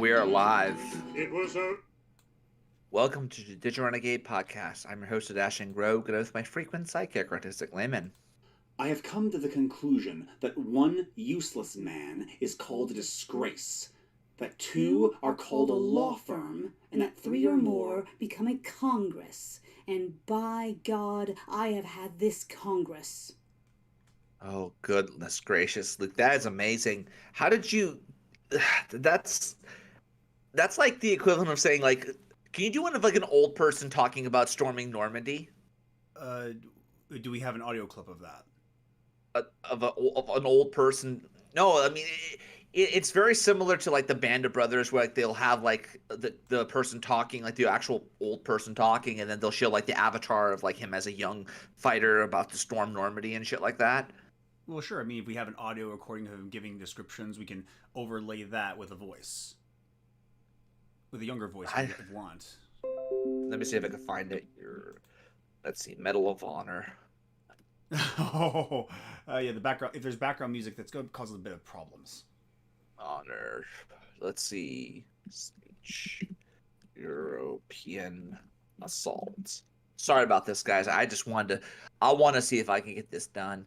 We are live. It was a Welcome to the Digital Renegade podcast. I'm your host, Dashing Rogue, and with my frequent sidekick, Artistic Layman. I have come to the conclusion that one useless man is called a disgrace, that two are called a law firm, and that three or more become a Congress. And by God, I have had this Congress. Oh, goodness gracious, Luke, that is amazing. How did you? That's like the equivalent of saying, like, can you do one of like an old person talking about storming Normandy? Do we have an audio clip of that? Of an old person? No, I mean it's very similar to like the Band of Brothers, where like they'll have like the person talking, like the actual old person talking, and then they'll show like the avatar of like him as a young fighter about to storm Normandy and shit like that. Well, sure. I mean, if we have an audio recording of him giving descriptions, we can overlay that with a voice. With a younger voice, if you want. Let me see if I can find it. Let's see, Medal of Honor. Yeah, the background. If there's background music, that's going to cause a bit of problems. Honor. Let's see. Speech. European assault. Sorry about this, guys. I want to see if I can get this done.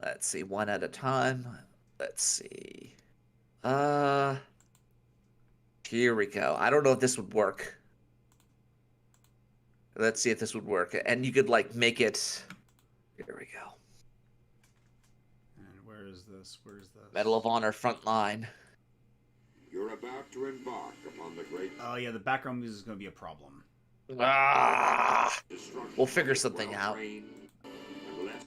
Let's see, one at a time. Let's see. Here we go. I don't know if this would work. Let's see if this would work. And you could like make it. Here we go. And where is this? Medal of Honor front line. You're about to embark upon the great. Oh yeah, the background music is going to be a problem. We'll figure something out.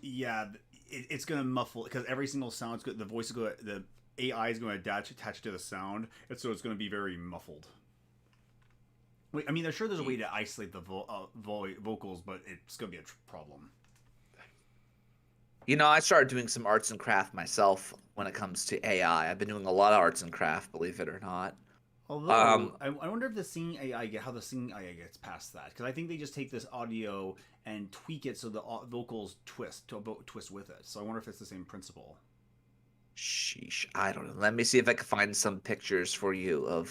Yeah, it's going to muffle because every single sound, the voice is going, the AI is going to attach to the sound, and so it's going to be very muffled. Wait, I mean, there's a way to isolate the vocals, but it's going to be a problem. You know, I started doing some arts and craft myself when it comes to AI. I've been doing a lot of arts and craft, believe it or not. Although, I wonder if the singing AI how the singing AI gets past that, because I think they just take this audio and tweak it so the vocals twist with it. So I wonder if it's the same principle. Sheesh, I don't know. Let me see if I can find some pictures for you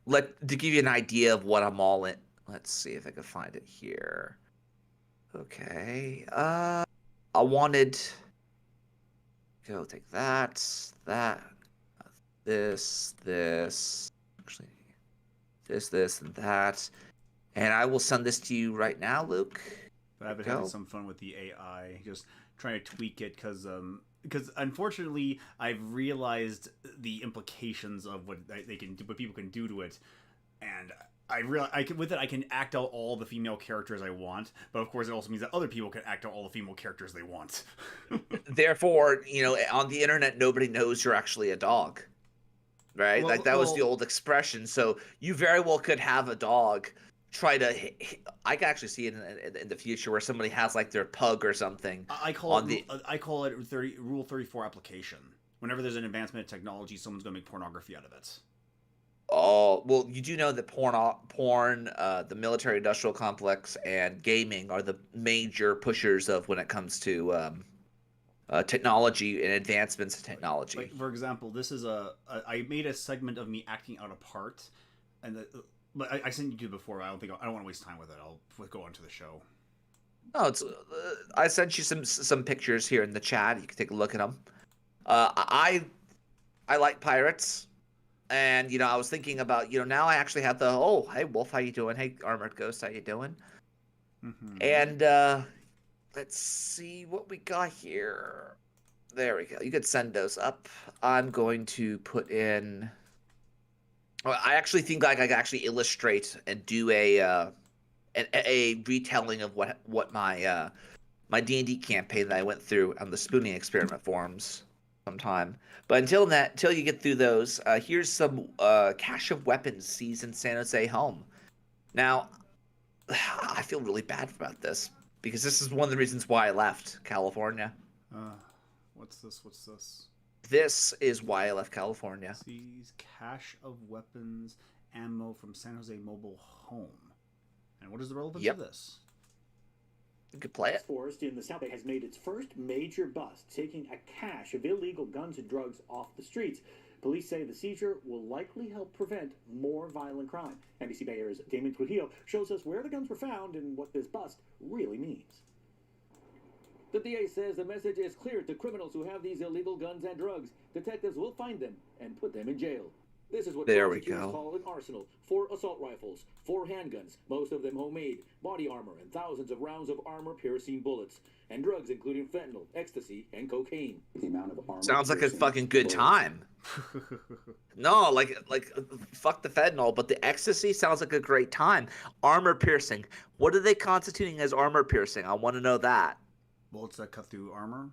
to give you an idea of what I'm all in. Let's see if I can find it here. Okay. I wanted. Go take that, this, actually, this, and that, and I will send this to you right now, Luke. But I've been having some fun with the AI, just trying to tweak it because unfortunately I've realized the implications of what people can do to it, and I can act out all the female characters I want, but of course it also means that other people can act out all the female characters they want. Therefore, on the internet, nobody knows you're actually a dog, right? Like that was the old expression. So you very well could have a dog try to. I can actually see it in the future where somebody has like their pug or something. I call it Rule 34 application. Whenever there's an advancement in technology, someone's going to make pornography out of it. Oh, well, you do know that porn, the military-industrial complex, and gaming are the major pushers of when it comes to technology and advancements in technology. Like, for example, this is I made a segment of me acting out a part, and but I sent you to it before. I don't want to waste time with it. I'll go on to the show. No, it's I sent you some pictures here in the chat. You can take a look at them. I like pirates. And, I was thinking about, now I actually have hey, Wolf, how you doing? Hey, Armored Ghost, how you doing? Mm-hmm. And let's see what we got here. There we go. You could send those up. I'm going to put in... Well, I actually think like I can actually illustrate and do a retelling of what my my D&D campaign that I went through on the spooning experiment forums sometime. But until you get through those, here's some cache of weapons seized in San Jose home. Now, I feel really bad about this because this is one of the reasons why I left California. What's this? This is why I left California. Seize cache of weapons, ammo from San Jose mobile home. And what is the relevance of this? You could play it. Forest in the South Bay has made its first major bust, taking a cache of illegal guns and drugs off the streets. Police say the seizure will likely help prevent more violent crime. NBC Bay Area's Damon Trujillo shows us where the guns were found and what this bust really means. The DA says the message is clear to criminals who have these illegal guns and drugs. Detectives will find them and put them in jail. This is what prosecutors call an arsenal: 4 assault rifles, 4 handguns, most of them homemade, body armor, and thousands of rounds of armor-piercing bullets, and drugs including fentanyl, ecstasy, and cocaine. The amount of armor Sounds like a fucking good time. No, like fuck the fentanyl, but the ecstasy sounds like a great time. Armor piercing. What are they constituting as armor piercing? I want to know that. Bullets that cut through armor?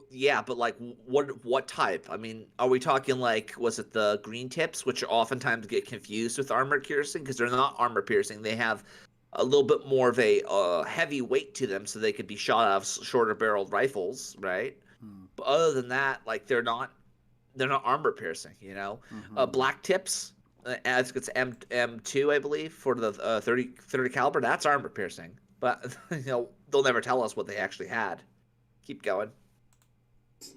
Yeah, but like what type? I mean, are we talking like, was it the green tips, which oftentimes get confused with armor piercing because they're not armor piercing. They have a little bit more of a heavy weight to them, so they could be shot out of shorter barreled rifles, right? But other than that, like they're not armor piercing, you know. Black tips, I think it's M2, I believe, for the 30 caliber. That's armor piercing, but you know they'll never tell us what they actually had. Keep going.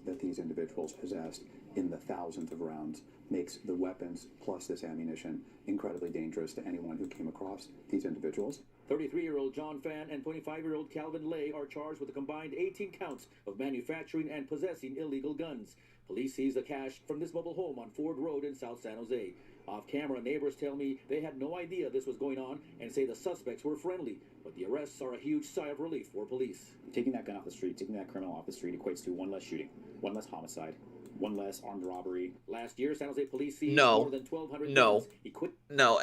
That these individuals possessed in the thousands of rounds makes the weapons plus this ammunition incredibly dangerous to anyone who came across these individuals. 33-year-old John Fan and 25-year-old Calvin Lay are charged with a combined 18 counts of manufacturing and possessing illegal guns. Police seized the cash from this mobile home on Ford Road in South San Jose. Off-camera, neighbors tell me they had no idea this was going on and say the suspects were friendly, but the arrests are a huge sigh of relief for police. Taking that gun off the street, taking that criminal off the street equates to one less shooting, one less homicide, one less armed robbery. Last year, San Jose police seized more than 1,200 guns. No.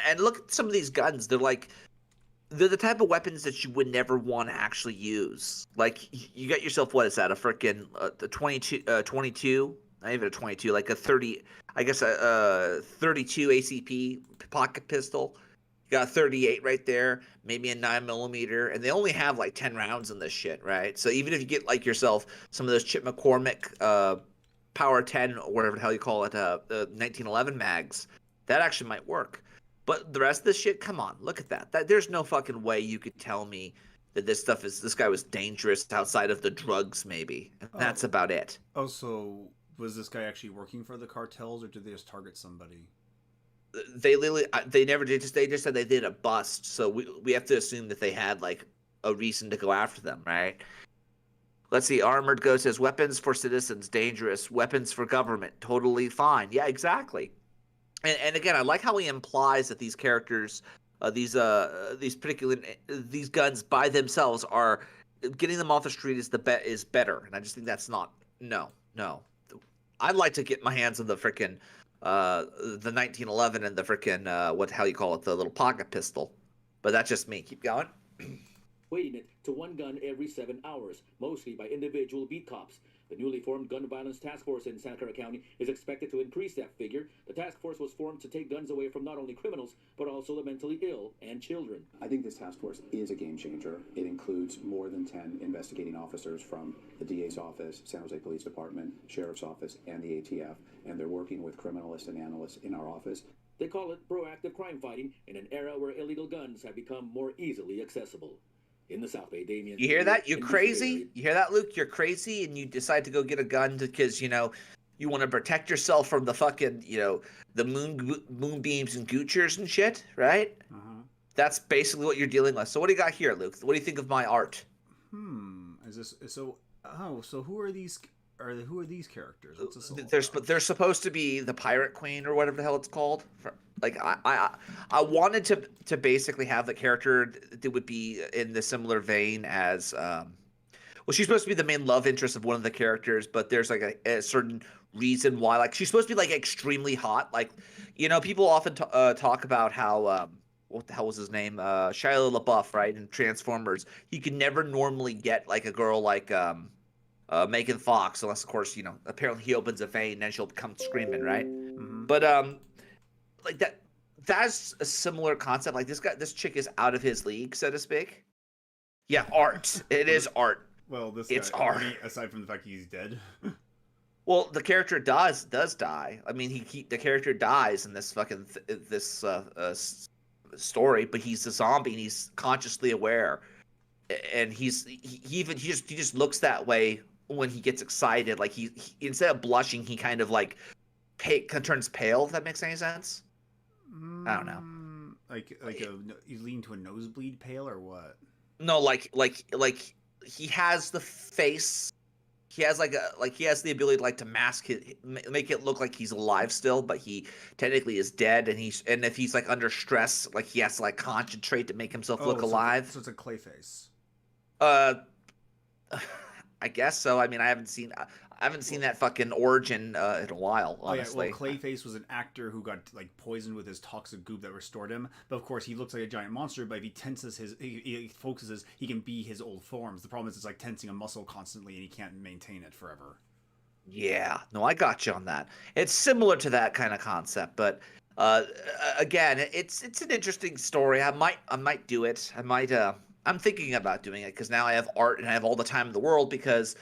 And look at some of these guns. They're the type of weapons that you would never want to actually use. Like, you got yourself, what is that, a freaking the 22, not even a 22, like a 30, I guess a 32 ACP pocket pistol. You got a 38 right there, maybe a 9mm, and they only have like 10 rounds in this shit, right? So even if you get like yourself some of those Chip McCormick Power 10 or whatever the hell you call it, the 1911 mags, that actually might work. But the rest of this shit, come on, look at that. There's no fucking way you could tell me that this guy was dangerous outside of the drugs, maybe. And that's about it. Oh, so was this guy actually working for the cartels, or did they just target somebody? They never did. They just said they did a bust. So we have to assume that they had like a reason to go after them, right? Let's see. Armored Ghost says weapons for citizens dangerous, weapons for government totally fine. Yeah, exactly. And again, I like how he implies that these characters, these guns by themselves are getting them off the street is better. And I just think that's not no. I'd like to get my hands on the frickin' the 1911 and the frickin' what the hell you call it, the little pocket pistol. But that's just me. Keep going. Weighting it to one gun every 7 hours, mostly by individual beat cops. The newly formed Gun Violence Task Force in Santa Clara County is expected to increase that figure. The task force was formed to take guns away from not only criminals, but also the mentally ill and children. I think this task force is a game changer. It includes more than 10 investigating officers from the DA's office, San Jose Police Department, Sheriff's Office, and the ATF, and they're working with criminalists and analysts in our office. They call it proactive crime fighting in an era where illegal guns have become more easily accessible. In the South Bay, Damien. You hear that? You're crazy? You hear that, Luke? You're crazy, and you decide to go get a gun because, you know, you want to protect yourself from the fucking, you know, the moonbeams and goochers and shit, right? That's basically what you're dealing with. So what do you got here, Luke? What do you think of my art? Is this so? Oh, so who are these? Who are these characters? What's this all about? They're supposed to be the Pirate Queen or whatever the hell it's called. Like I wanted to basically have the character that would be in the similar vein as well, she's supposed to be the main love interest of one of the characters, but there's like a certain reason why, like, she's supposed to be like extremely hot. Like, you know, people often talk about how what the hell was his name, Shia LaBeouf, right, in Transformers. He could never normally get like a girl like Megan Fox, unless of course, you know, apparently he opens a vein and then she'll come screaming, right? But like that's a similar concept. Like this chick is out of his league, so to speak. Yeah, art. It is art. Well, it's art. I mean, aside from the fact he's dead. Well, the character does die. I mean, the character dies in this fucking story, but he's a zombie and he's consciously aware, and he just looks that way when he gets excited, like he instead of blushing, he kind of like turns pale. If that makes any sense. I don't know. You lean to a nosebleed pale or what? No, like he has the face. He has he has the ability to to mask it, make it look like he's alive still, but he technically is dead. And if he's like under stress, like he has to like concentrate to make himself look alive. So it's a clay face. I guess so. I mean, I haven't seen that fucking origin in a while, honestly. Oh, yeah. Well, Clayface was an actor who got like poisoned with his toxic goop that restored him. But of course, he looks like a giant monster. But if he tenses he focuses, he can be his old forms. The problem is, it's like tensing a muscle constantly, and he can't maintain it forever. Yeah, no, I got you on that. It's similar to that kind of concept, but again, it's an interesting story. I might do it. I'm thinking about doing it because now I have art and I have all the time in the world because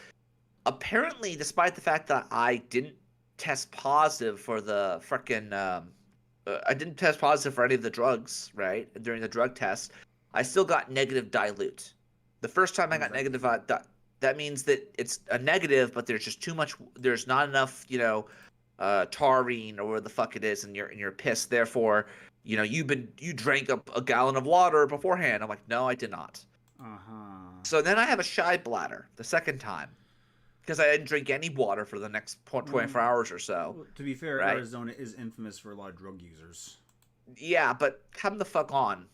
apparently, despite the fact that I didn't test positive for the frickin' I didn't test positive for any of the drugs, right? During the drug test, I still got negative dilute. The first time I got negative, that means that it's a negative, but there's just too much. There's not enough, taurine or whatever the fuck it is in your piss. Therefore, you drank a gallon of water beforehand. I'm like, no, I did not. So then I have a shy bladder the second time because I didn't drink any water for the next 24 hours or so. Well, to be fair, right? Arizona is infamous for a lot of drug users. Yeah, but come the fuck on.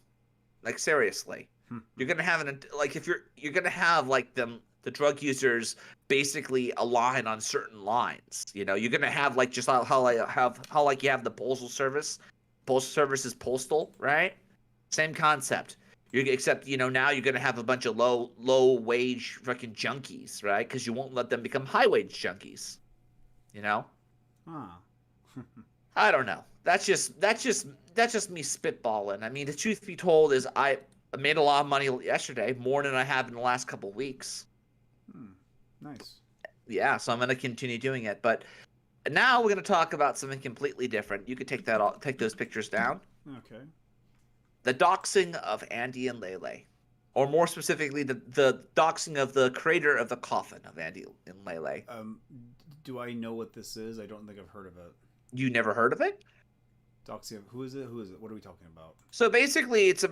Like, seriously. You're going to have if you're going to have like the drug users basically align on certain lines. You're going to have like just how like you have the postal service. Postal service is postal, right? Same concept. Except now you're going to have a bunch of low wage fucking junkies, right? Because you won't let them become high wage junkies. I don't know. That's just me spitballing. I mean, the truth be told is I made a lot of money yesterday, more than I have in the last couple of weeks. Nice. Yeah, so I'm going to continue doing it. But now we're going to talk about something completely different. You could take those pictures down. Okay. The doxing of Andy and Lele. Or more specifically, the doxing of the creator of the coffin of Andy and Lele. Do I know what this is? I don't think I've heard of it. You never heard of it? Doxing. Who is it? What are we talking about? So basically, it's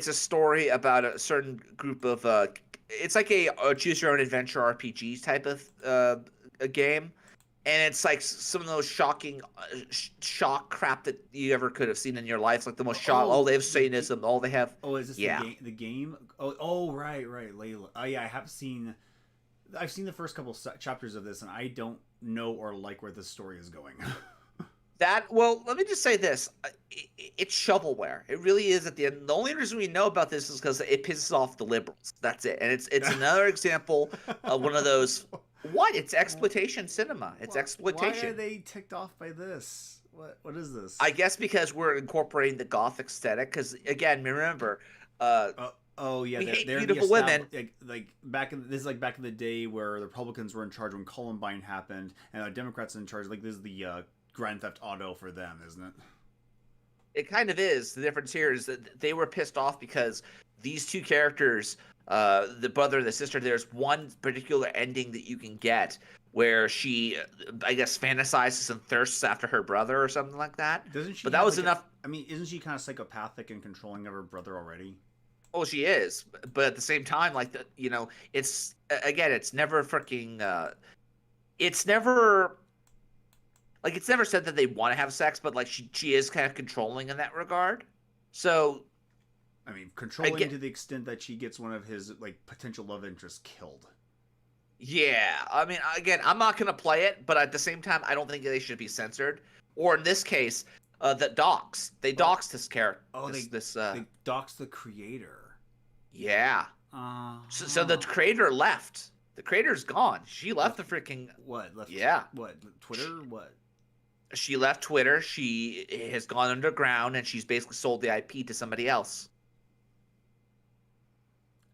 a story about a certain group of it's like a choose your own adventure RPG type of a game, and it's like some of those shocking shock crap that you ever could have seen in your life, like the most shock. Oh, they have Satanism. All they have. Oh, is this the game? Oh, right, Layla. Oh, yeah, I've seen the first couple chapters of this, and I don't know or like where this story is going. Well, let me just say this. It's shovelware. It really is at the end. The only reason we know about this is because it pisses off the liberals. That's it. And it's another example of one of those... What? It's exploitation cinema. It's exploitation. Why are they ticked off by this? What is this? I guess because we're incorporating the goth aesthetic. Because, again, remember... Oh yeah, they're beautiful women. Like back in the day where the Republicans were in charge when Columbine happened, and the Democrats in charge. Like this is the Grand Theft Auto for them, isn't it? It kind of is. The difference here is that they were pissed off because these two characters, the brother and the sister, there's one particular ending that you can get where she, I guess, fantasizes and thirsts after her brother or something like that. Doesn't she? But that was enough. I mean, isn't she kind of psychopathic and controlling of her brother already? Oh, she is. But at the same time, it's never freaking. It's never. Like, it's never said that they want to have sex, but, like, she is kind of controlling in that regard. So... I mean, controlling to the extent that she gets one of his, like, potential love interests killed. Yeah. I mean, again, I'm not going to play it, but at the same time, I don't think they should be censored. Or in this case, the dox. They doxed this character. They doxed the creator. Yeah. So the creator left. The creator's gone. She left the freaking... What? Left? Yeah. What? Twitter? What? She left Twitter. She has gone underground, and she's basically sold the IP to somebody else.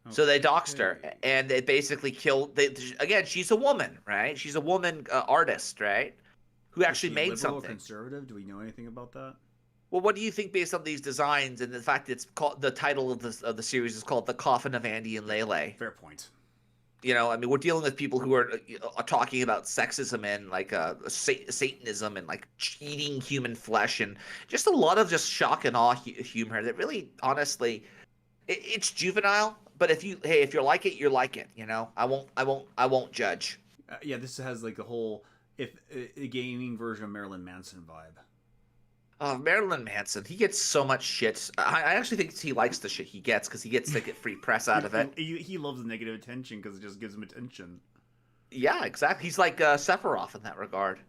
Okay. So they doxed her, and they basically killed... Again, she's a woman, right? She's a woman artist, right? Who actually made liberal something. Or conservative? Do we know anything about that? Well, what do you think based on these designs and the fact that it's called... The title of the series is called The Coffin of Andy and Lele? Fair point. You know, I mean, we're dealing with people who are talking about sexism and like Satanism and like eating human flesh and just a lot of just shock and awe humor that really, honestly, it's juvenile. But if you like it, you like it. You know, I won't judge. Yeah, this has like a whole if a gaming version of Marilyn Manson vibe. Marilyn Manson, he gets so much shit. I actually think he likes the shit he gets because he gets to get free press out of it. He loves the negative attention because it just gives him attention. Yeah, exactly. He's like Sephiroth in that regard.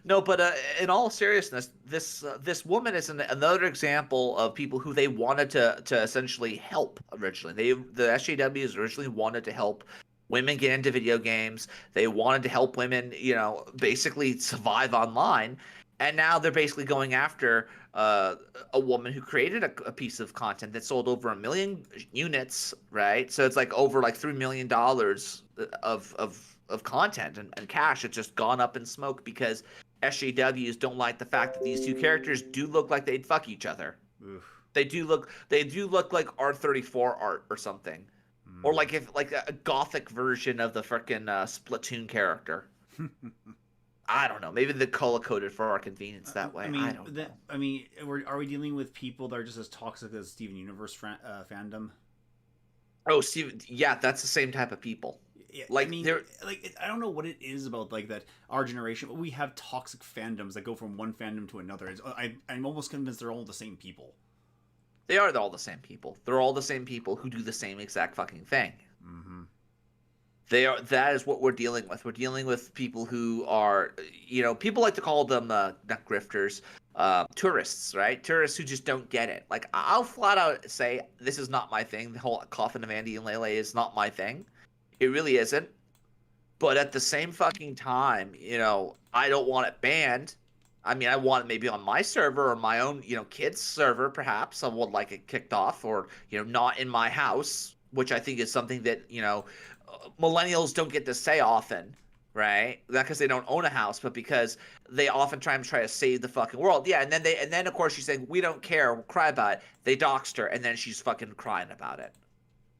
No, but in all seriousness, this woman is another example of people who they wanted to essentially help originally. The SJWs originally wanted to help women get into video games. They wanted to help women, you know, basically survive online. And now they're basically going after a woman who created a piece of content that sold over 1 million units, right? So it's like over like $3 million of content and cash. It's just gone up in smoke because SJWs don't like the fact that these two characters do look like they'd fuck each other. Oof. They do look like R34 art or something, or like if like a gothic version of the frickin' Splatoon character. I don't know. Maybe they're color coded for our convenience that way. I don't know. I mean, are we dealing with people that are just as toxic as Steven Universe fandom? Oh, Steven, yeah, that's the same type of people. Yeah, like I mean, they're I don't know what it is about like that. Our generation, we have toxic fandoms that go from one fandom to another. I'm almost convinced they're all the same people. They are all the same people. They're all the same people who do the same exact fucking thing. Mm-hmm. That is what we're dealing with. We're dealing with people who are, you know, people like to call them not grifters, tourists, right? Tourists who just don't get it. Like, I'll flat out say this is not my thing. The whole Coffin of Andy and Lele is not my thing. It really isn't. But at the same fucking time, you know, I don't want it banned. I mean, I want it maybe on my server or my own, you know, kids' server, perhaps. I would like it kicked off, or, you know, not in my house, which I think is something that, you know, millennials don't get to say often, right? Not because they don't own a house, but because they often try to save the fucking world. Yeah, and then of course she's saying we don't care, we'll cry about it. They doxed her, and then she's fucking crying about it.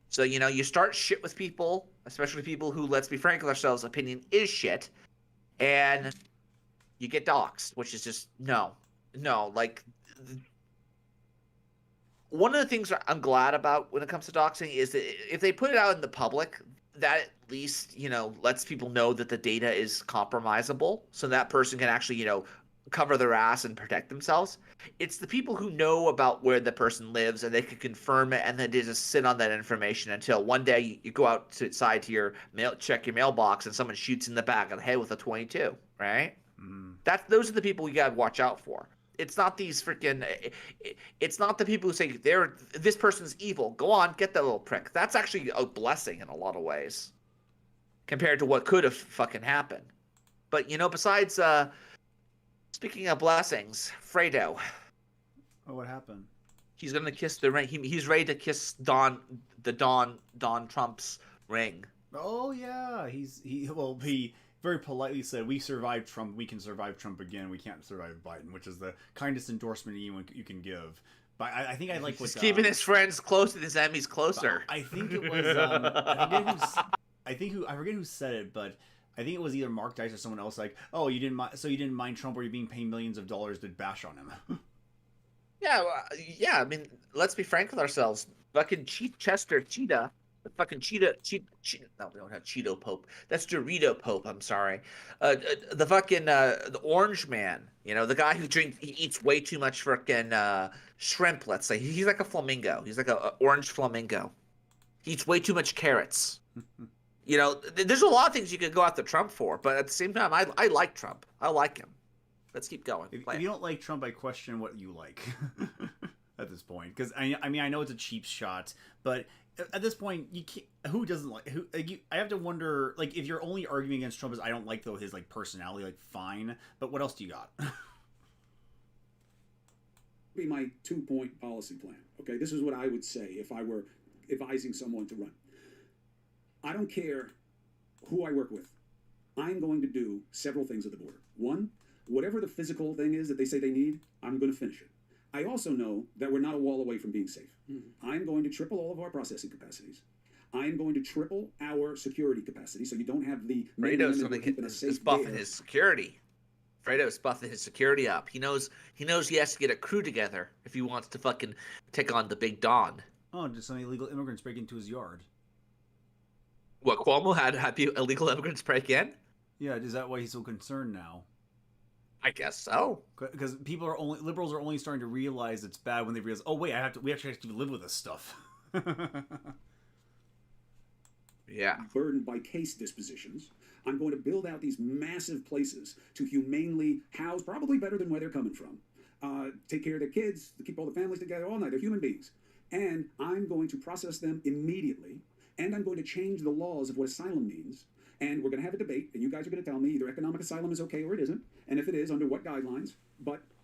So, you know, you start shit with people, especially people who, let's be frank with ourselves, opinion is shit, and you get doxed, which is just no. Like, one of the things I'm glad about when it comes to doxing is that if they put it out in the public, that at least, you know, lets people know that the data is compromisable, so that person can actually, you know, cover their ass and protect themselves. It's the people who know about where the person lives and they can confirm it, and then they just sit on that information until one day you go outside to your mail, check your mailbox, and someone shoots in the back of the head with a 22, right? Those are the people you gotta watch out for. It's not these freaking. It's not the people who say this person's evil. Go on, get that little prick. That's actually a blessing in a lot of ways, compared to what could have fucking happened. But you know, besides, speaking of blessings, Fredo. Oh, what happened? He's gonna kiss the ring. He's ready to kiss Don Trump's ring. Oh yeah, he very politely said, "We survived Trump. We can survive Trump again. We can't survive Biden," which is the kindest endorsement you can give. But I think I like what's keeping his friends close and his enemies closer. I think it was I forget who said it, but I think it was either Mark Dice or someone else. Like, oh, you didn't mind Trump, or you're being paid millions of dollars to bash on him. Yeah, yeah. I mean, let's be frank with ourselves. Fucking Chester Cheetah. The fucking Cheetah. No, we don't have Cheeto Pope. That's Dorito Pope. I'm sorry. The fucking the Orange Man. You know, the guy who he eats way too much freaking shrimp. Let's say he's like a flamingo. He's like a orange flamingo. He eats way too much carrots. You know, there's a lot of things you could go after Trump for, but at the same time, I like Trump. I like him. Let's keep going. If you don't like Trump, I question what you like at this point. Because I mean, I know it's a cheap shot, but at this point, you can't. Who doesn't like? I have to wonder. Like, if you're only arguing against Trump, is I don't like though his like personality. Like, fine, but what else do you got? Be my 2-point policy plan. Okay, this is what I would say if I were advising someone to run. I don't care who I work with. I'm going to do several things at the border. One, whatever the physical thing is that they say they need, I'm going to finish it. I also know that we're not a wall away from being safe. I'm going to triple all of our processing capacities. I'm going to triple our security capacity, so you don't have the men and Fredo's women who gonna are keeping us is safe buffing there. his security. Fredo's buffing his security up. He knows he has to get a crew together if he wants to fucking take on the Big Don. Oh, just some illegal immigrants break into his yard. What, Cuomo had illegal immigrants break in? Yeah, is that why he's so concerned now? I guess so. Because liberals are only starting to realize it's bad when they realize, oh wait, we actually have to live with this stuff. Yeah. Burdened by case dispositions. I'm going to build out these massive places to humanely house, probably better than where they're coming from. Take care of their kids, to keep all the families together all night. They're human beings. And I'm going to process them immediately. And I'm going to change the laws of what asylum means. And we're going to have a debate, and you guys are going to tell me either economic asylum is okay or it isn't. And if it is, under what guidelines.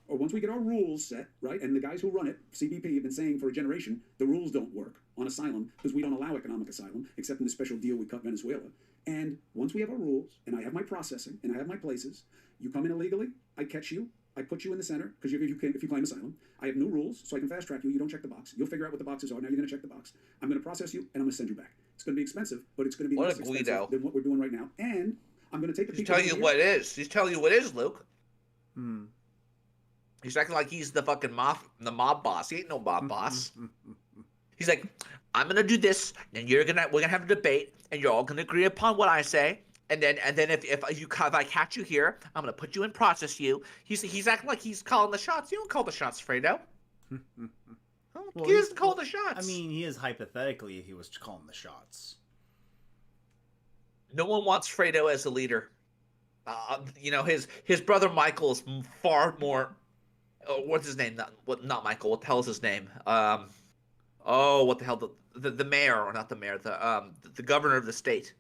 Or once we get our rules set, right, and the guys who run it, CBP, have been saying for a generation, the rules don't work on asylum because we don't allow economic asylum, except in the special deal we cut Venezuela. And once we have our rules, and I have my processing, and I have my places, you come in illegally, I catch you, I put you in the center, because if you claim asylum, I have new rules, so I can fast track you, you don't check the box. You'll figure out what the boxes are, now you're going to check the box. I'm going to process you, and I'm going to send you back. It's going to be expensive, but it's going to be What less a expensive Guido. than what we're doing right now. And I'm going to take the He's people telling you what it is. He's telling you what it is, Luke. He's acting like he's the fucking mob boss. He ain't no mob boss. He's like, I'm gonna do this, and we're gonna have a debate, and you're all gonna agree upon what I say, and then if I catch you here, I'm gonna put you and process you. He's acting like he's calling the shots. You don't call the shots, Fredo. Well, he doesn't call the shots. I mean, he is hypothetically he was calling the shots. No one wants Fredo as a leader. His brother Michael is far more. What's his name? Not Michael. What the hell is his name? What the hell? The mayor, or not the mayor? The governor of the state.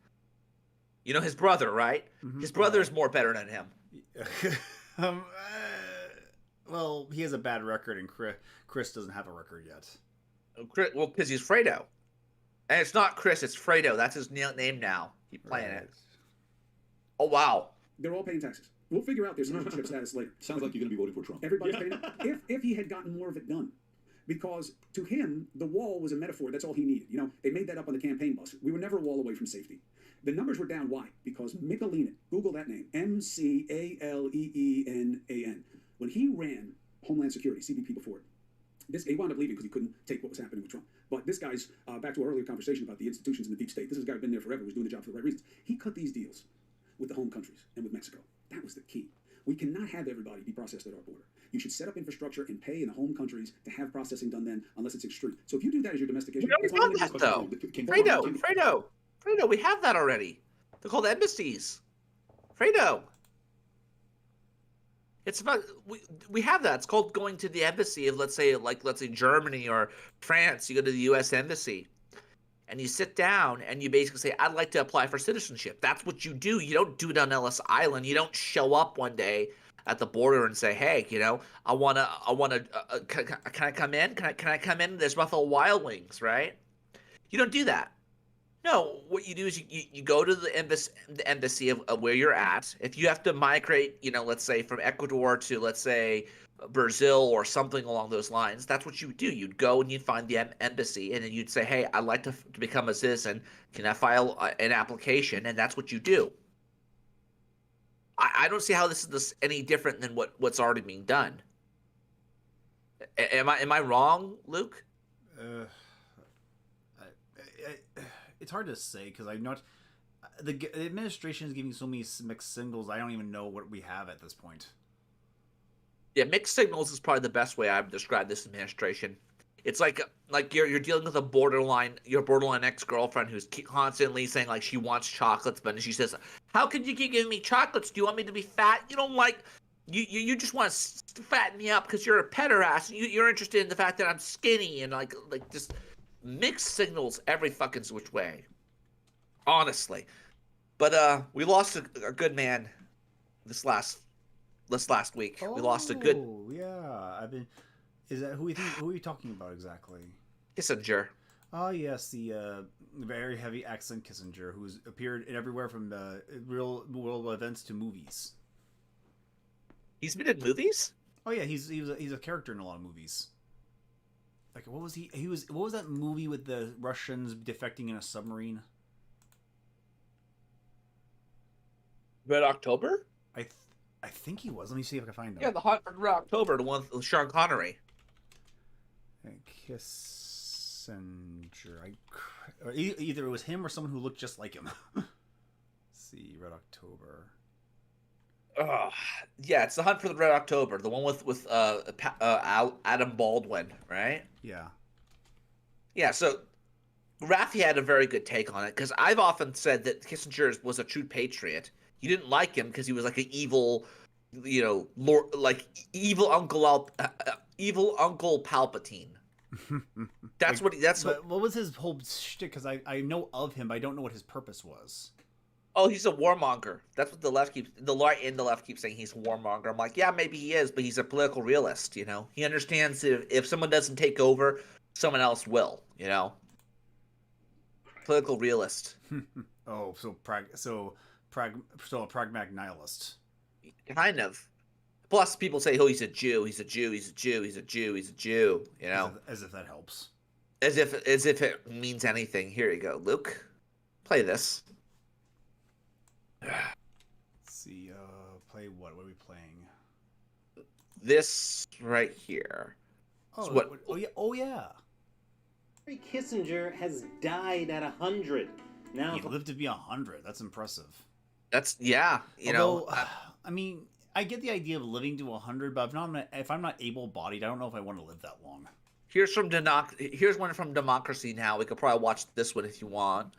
You know his brother, right? Mm-hmm. His brother is more better than him. Well, he has a bad record, and Chris doesn't have a record yet. Well, because he's Fredo, and it's not Chris, it's Fredo. That's his name now. He's playing it. Oh wow. They're all paying taxes. We'll figure out their citizenship status later. Sounds like you're going to be voting for Trump. Everybody's paying it. If he had gotten more of it done. Because to him, the wall was a metaphor. That's all he needed. They made that up on the campaign bus. We were never a wall away from safety. The numbers were down. Why? Because Michelinen, Google that name, Mcaleenen, when he ran Homeland Security, CBP before it, he wound up leaving because he couldn't take what was happening with Trump. But this guy's, back to our earlier conversation about the institutions in the deep state, this is a guy who's been there forever, who's doing the job for the right reasons. He cut these deals with the home countries and with Mexico. That was the key. We cannot have everybody be processed at our border. You should set up infrastructure and pay in the home countries to have processing done then, unless it's extreme. So if you do that as your domestication... We already have that, though. Fredo, we have that already. They're called embassies. Fredo. It's about... We have that. It's called going to the embassy of, let's say Germany or France. You go to the U.S. Embassy. And you sit down and you basically say, I'd like to apply for citizenship. That's what you do. You don't do it on Ellis Island. You don't show up one day at the border and say, hey, I want to, can I come in? Can I come in? There's Buffalo Wild Wings, right? You don't do that. No, what you do is you go to the embassy of where you're at. If you have to migrate, let's say from Ecuador to, let's say, Brazil or something along those lines, that's what you would do. You'd go and you'd find the embassy, and then you'd say, hey, I'd like to become a citizen. Can I file an application? And that's what you do. I don't see how this is any different than what's already being done. Am I wrong, Luke? It's hard to say because I'm not. The administration is giving so many mixed signals. I don't even know what we have at this point. Yeah, mixed signals is probably the best way I would describe this administration. It's like you're dealing with your borderline ex-girlfriend who's constantly saying like she wants chocolates, but she says, "How could you keep giving me chocolates? Do you want me to be fat? You don't like you just want to fatten me up because you're a pederast. You're interested in the fact that I'm skinny and like just mixed signals every fucking which way. Honestly, but we lost a good man this last week. We lost a good. Oh yeah, Is that who are you talking about exactly? Kissinger. Oh yes, the very heavy accent Kissinger, who's appeared in everywhere from the real world events to movies. He's been in movies? Oh yeah, he's a character in a lot of movies. Like, what was he? What was that movie with the Russians defecting in a submarine? Red October? I think he was. Let me see if I can find him. Yeah, the Hunt for Red October, the one with Sean Connery. Kissinger. Either it was him or someone who looked just like him. Let's see, Red October. Yeah, it's the Hunt for the Red October, the one with Adam Baldwin, right? Yeah. Yeah, so Raffi had a very good take on it, because I've often said that Kissinger was a true patriot. You didn't like him because he was like an evil, evil Uncle Palpatine. What was his whole shtick? Because I know of him, but I don't know what his purpose was. Oh, he's a warmonger. That's what the right and the left keep saying. He's a warmonger. I'm like, yeah, maybe he is, but he's a political realist. You know, he understands if someone doesn't take over, someone else will. You know, political realist. Oh, so a pragmatic nihilist. Kind of. Plus, people say, "Oh, he's a Jew. He's a Jew. He's a Jew. He's a Jew. He's a Jew." You know, as if that helps. As if it means anything. Here you go, Luke. Play this. Let's see. Play what? What are we playing? This right here. Oh, what? Oh yeah. Henry Kissinger has died at 100. Now He lived to be 100. That's impressive. That's you know. I mean, I get the idea of living to 100, but if I'm not able-bodied, I don't know if I want to live that long. Here's one from Democracy Now. We could probably watch this one if you want.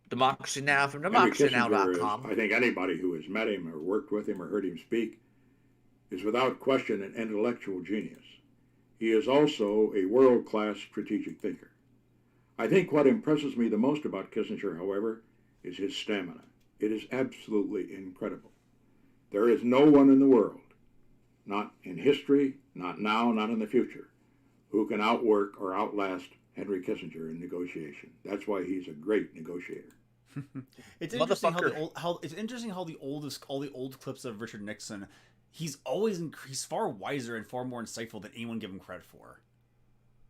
Democracy Now from democracynow.com. I think anybody who has met him or worked with him or heard him speak is without question an intellectual genius. He is also a world-class strategic thinker. I think what impresses me the most about Kissinger, however, is his stamina. It is absolutely incredible. There is no one in the world, not in history, not now, not in the future, who can outwork or outlast Henry Kissinger in negotiation. That's why he's a great negotiator. It's interesting how the old clips of Richard Nixon, he's far wiser and far more insightful than anyone give him credit for.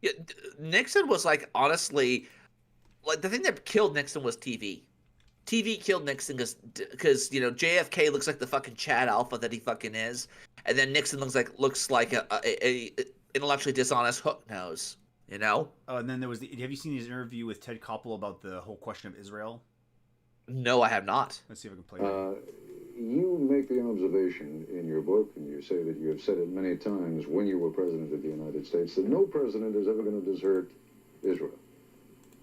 Yeah, Nixon was honestly, the thing that killed Nixon was TV. TV killed Nixon because JFK looks like the fucking Chad Alpha that he fucking is, and then Nixon looks like a intellectually dishonest hook nose. You know. Oh, and then there was have you seen his interview with Ted Koppel about the whole question of Israel? No, I have not. Let's see if I can play it. You make the observation in your book, and you say that you have said it many times when you were president of the United States, that no president is ever going to desert Israel.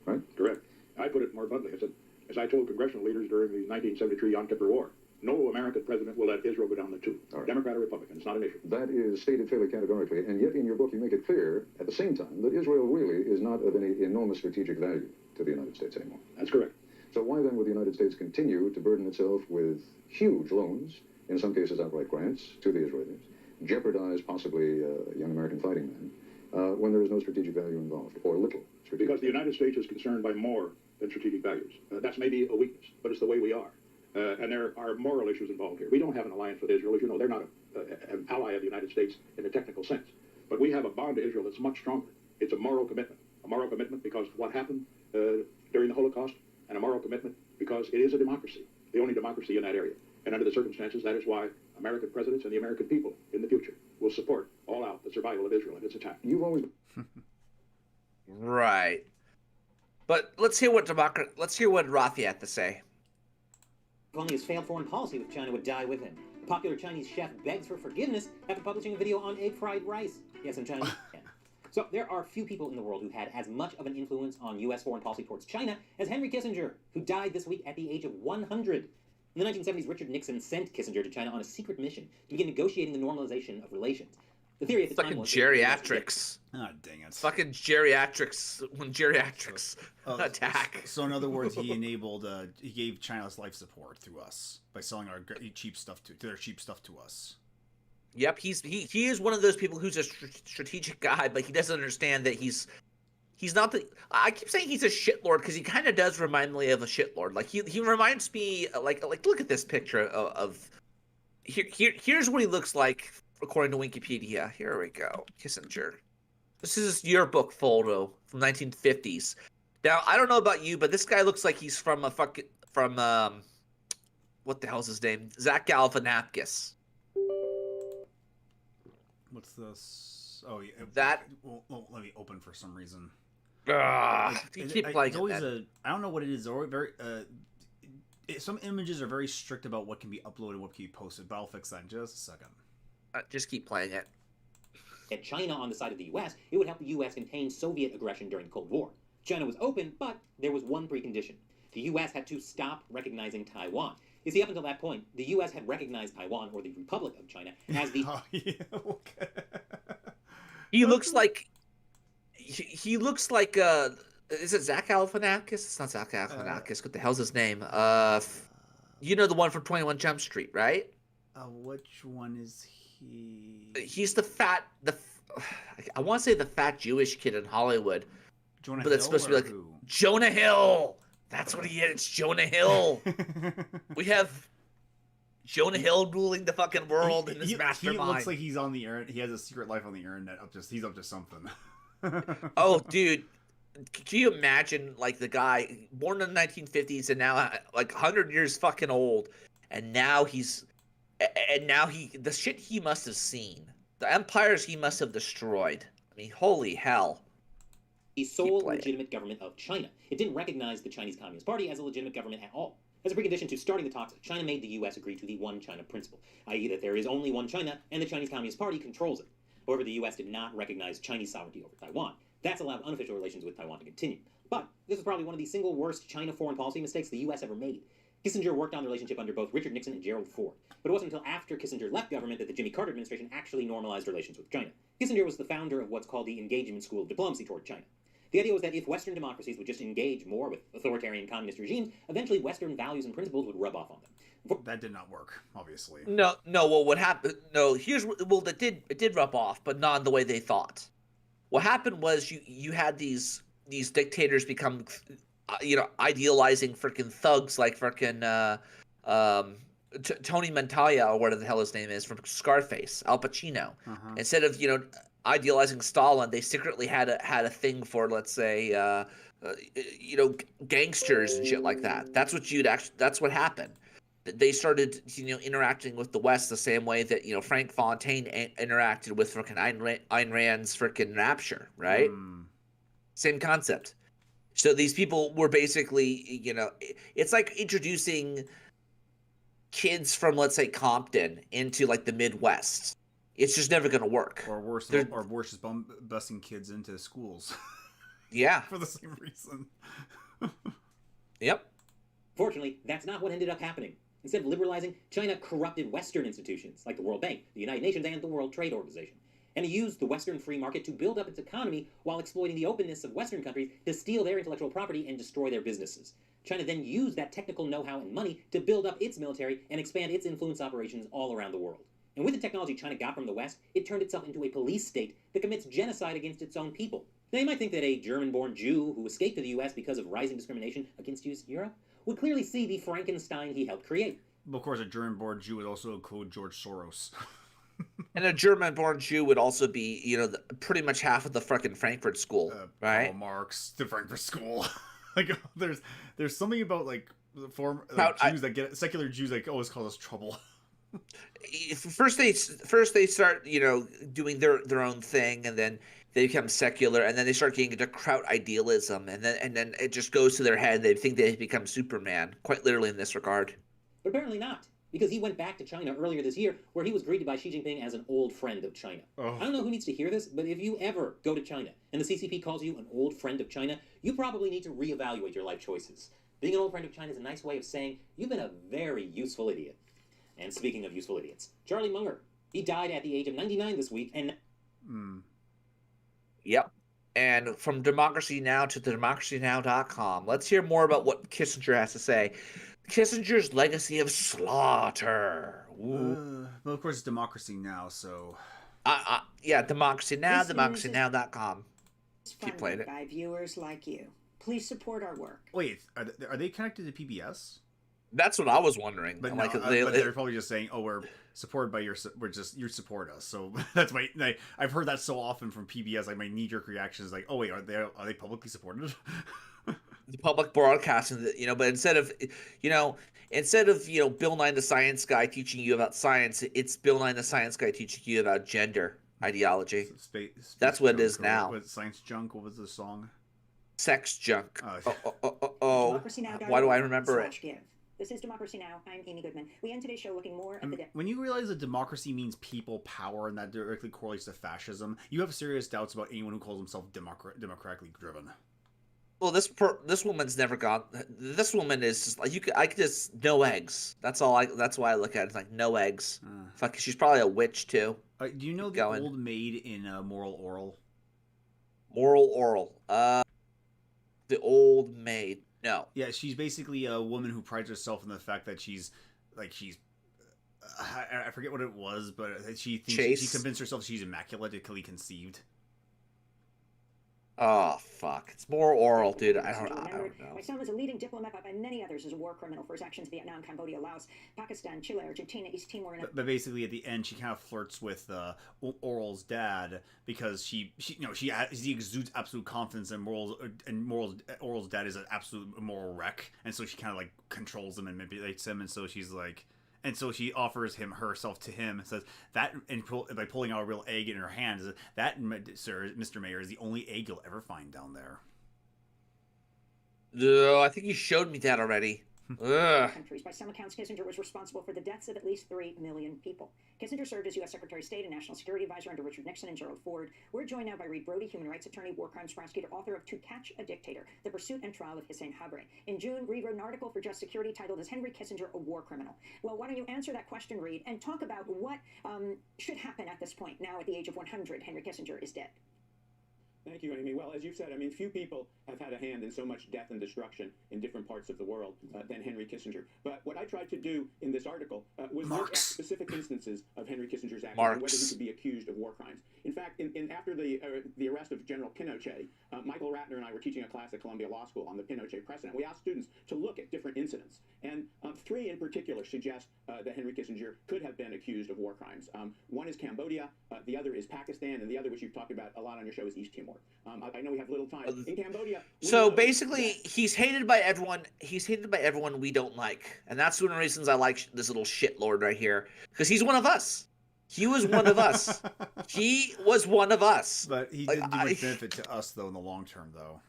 Right? Correct. I put it more bluntly. I said, as I told congressional leaders during the 1973 Yom Kippur War, no American president will let Israel go down the tube. Right. Democrat or Republican, it's not an issue. That is stated fairly categorically, and yet in your book you make it clear at the same time that Israel really is not of any enormous strategic value to the United States anymore. That's correct. So why then would the United States continue to burden itself with huge loans, in some cases outright grants, to the Israelis, jeopardize possibly young American fighting men, when there is no strategic value involved, or little strategic? Because the United States is concerned by more than strategic values. That's maybe a weakness, but it's the way we are. And there are moral issues involved here. We don't have an alliance with Israel. As you know, they're not an ally of the United States in a technical sense. But we have a bond to Israel that's much stronger. It's a moral commitment. A moral commitment because of what happened during the Holocaust, and a moral commitment because it is a democracy, the only democracy in that area. And under the circumstances, that is why American presidents and the American people in the future will support all out the survival of Israel and its attack. You've always... Right. But let's hear what Rafi had to say. If only his failed foreign policy with China would die with him. A popular Chinese chef begs for forgiveness after publishing a video on egg fried rice. Yes, I'm Chinese. Yeah. So there are few people in the world who had as much of an influence on U.S. foreign policy towards China as Henry Kissinger, who died this week at the age of 100. In the 1970s, Richard Nixon sent Kissinger to China on a secret mission to begin negotiating the normalization of relations. The theory at the time was... geriatrics. Ah, dang it. Fucking geriatrics. When geriatrics attack. So in other words, he gave China's life support through us by selling our cheap stuff to us. Yep, he is one of those people who's a strategic guy, but he doesn't understand that he's not the. I keep saying he's a shitlord because he kind of does remind me of a shitlord. Like he reminds me like look at this picture of here's what he looks like according to Wikipedia. Here we go, Kissinger. This is your book, Fredo, from 1950s. Now, I don't know about you, but this guy looks like he's from what the hell's his name? Zach Galifianakis. What's this? Oh, yeah. That. Well, let me open for some reason. You keep playing it's always I don't know what it is. Some images are very strict about what can be uploaded and what can be posted, but I'll fix that in just a second. Just keep playing it. At China on the side of the U.S., it would help the U.S. contain Soviet aggression during the Cold War. China was open, but there was one precondition. The U.S. had to stop recognizing Taiwan. You see, up until that point, the U.S. had recognized Taiwan, or the Republic of China, as the... Oh, yeah, okay. He looks like... He looks like... Is it Zach Galifianakis? It's not Zach Galifianakis. What the hell's his name? You know the one from 21 Jump Street, right? Which one is he? He's the fat... I want to say the fat Jewish kid in Hollywood. Jonah but it's supposed to be like who? Jonah Hill. That's what he is. It's Jonah Hill. We have Jonah Hill ruling the fucking world in this mastermind. He looks like he's on the internet. He has a secret life on the internet. He's up to something. Oh, dude. Can you imagine, like, the guy born in the 1950s and now, like, 100 years fucking old, and now the shit he must have seen, the empires he must have destroyed. I mean, holy hell. The sole legitimate government of China. It didn't recognize the Chinese Communist Party as a legitimate government at all. As a precondition to starting the talks, China made the U.S. agree to the One China principle, i.e. that there is only one China and the Chinese Communist Party controls it. However, the U.S. did not recognize Chinese sovereignty over Taiwan. That's allowed unofficial relations with Taiwan to continue. But this was probably one of the single worst China foreign policy mistakes the U.S. ever made. Kissinger worked on the relationship under both Richard Nixon and Gerald Ford. But it wasn't until after Kissinger left government that the Jimmy Carter administration actually normalized relations with China. Kissinger was the founder of what's called the Engagement School of Diplomacy toward China. The idea was that if Western democracies would just engage more with authoritarian communist regimes, eventually Western values and principles would rub off on them. That did not work, obviously. No. Well, what happened? No, it did rub off, but not in the way they thought. What happened was you had these dictators become, idealizing freaking thugs like freaking Tony Montana, or whatever the hell his name is, from Scarface, Al Pacino. Uh-huh. Instead of idealizing Stalin, they secretly had a thing for, let's say, gangsters and shit like that. That's what happened. They started, interacting with the West the same way that, Frank Fontaine interacted with frickin' Ayn Rand's frickin' Rapture, right? Same concept. So these people were basically, it's like introducing kids from, let's say, Compton into, like, the Midwest. It's just never going to work. Or worse, just busing kids into schools. Yeah. For the same reason. Yep. Fortunately, that's not what ended up happening. Instead of liberalizing, China corrupted Western institutions like the World Bank, the United Nations, and the World Trade Organization. And it used the Western free market to build up its economy while exploiting the openness of Western countries to steal their intellectual property and destroy their businesses. China then used that technical know-how and money to build up its military and expand its influence operations all around the world. And with the technology China got from the West, it turned itself into a police state that commits genocide against its own people. Now, you might think that a German-born Jew who escaped to the U.S. because of rising discrimination against Jews in Europe would clearly see the Frankenstein he helped create. But of course, a German-born Jew would also include George Soros. And a German-born Jew would also be, pretty much half of the fucking Frankfurt School, right? Karl Marx, the Frankfurt School. Like, there's something about, like, Jews that get secular Jews that always cause us trouble. First they start, doing their own thing, and then they become secular, and then they start getting into kraut idealism, and then it just goes to their head. They think they become Superman, quite literally in this regard. But apparently not, because he went back to China earlier this year, where he was greeted by Xi Jinping as an old friend of China. Oh. I don't know who needs to hear this, but if you ever go to China and the CCP calls you an old friend of China, you probably need to reevaluate your life choices. Being an old friend of China is a nice way of saying you've been a very useful idiot. And speaking of useful idiots, Charlie Munger. He died at the age of 99 this week, and... Yep. And from Democracy Now! To the democracynow.com, let's hear more about what Kissinger has to say. Kissinger's legacy of slaughter. Well, of course, it's Democracy Now!, so... Yeah, Democracy Now!, democracynow.com. Keep playing it. By viewers like you. Please support our work. Wait, are they connected to PBS? That's what I was wondering. But like, no, but they're probably just saying, we're supported by you support us. So that's I've heard that so often from PBS. Like my knee jerk reaction is like, oh wait, are they publicly supported? The public broadcasting, but instead of Bill Nye the Science Guy teaching you about science, it's Bill Nye the Science Guy teaching you about gender ideology. Space That's what it is junk, now. What, Science Junk? What was the song? Sex junk. Oh. Why do I remember it? Give. This is Democracy Now! I'm Amy Goodman. We end today's show looking more at the... When you realize that democracy means people power and that directly correlates to fascism, you have serious doubts about anyone who calls himself democratically driven. Well, this woman's never gone. This woman is just like I could just no eggs. That's all. That's why I look at it. It's like no eggs. Fuck, she's probably a witch too. Do you know the old maid in Moral Oral? Moral Oral. The old maid. No. Yeah, she's basically a woman who prides herself in the fact that she's I forget what it was, but she thinks she convinced herself she's immaculately conceived. Oh, fuck. It's more oral, dude. I don't know. My son was a leading diplomat by many others as a war criminal for his actions in Vietnam, Cambodia, Laos, Pakistan, Chile, Argentina, East Timor, and... But basically, at the end, she kind of flirts with Oral's dad because she exudes absolute confidence in Oral's dad is an absolute moral wreck, and so she kind of like controls him and manipulates him, and so she's like... And so she offers herself to him and says that, and by pulling out a real egg in her hand, says, that, sir, Mr. Mayor, is the only egg you'll ever find down there. I think you showed me that already. Countries. By some accounts, Kissinger was responsible for the deaths of at least 3 million people. Kissinger served as U.S. Secretary of State and National Security Advisor under Richard Nixon and Gerald Ford. We're joined now by Reed Brody, human rights attorney, war crimes prosecutor, author of To Catch a Dictator, The Pursuit and Trial of Hussein Habre. In June, Reed wrote an article for Just Security titled, Is Henry Kissinger a War Criminal? Well, why don't you answer that question, Reed, and talk about what should happen at this point. Now, at the age of 100, Henry Kissinger is dead. Thank you, Amy. Well, as you've said, I mean, few people have had a hand in so much death and destruction in different parts of the world than Henry Kissinger. But what I tried to do in this article was look at specific instances of Henry Kissinger's actions and whether he could be accused of war crimes. In fact, after the arrest of General Pinochet, Michael Ratner and I were teaching a class at Columbia Law School on the Pinochet precedent. We asked students to look at different incidents, and 3 in particular suggest that Henry Kissinger could have been accused of war crimes. One is Cambodia, the other is Pakistan, and the other, which you've talked about a lot on your show, is East Timor. I know we have little time. In Cambodia... So basically, he's hated by everyone. He's hated by everyone we don't like. And that's one of the reasons I like this little shitlord right here. Because he's one of us. He was one of us. He was one of us. But he didn't do much benefit to us, though, in the long term, though.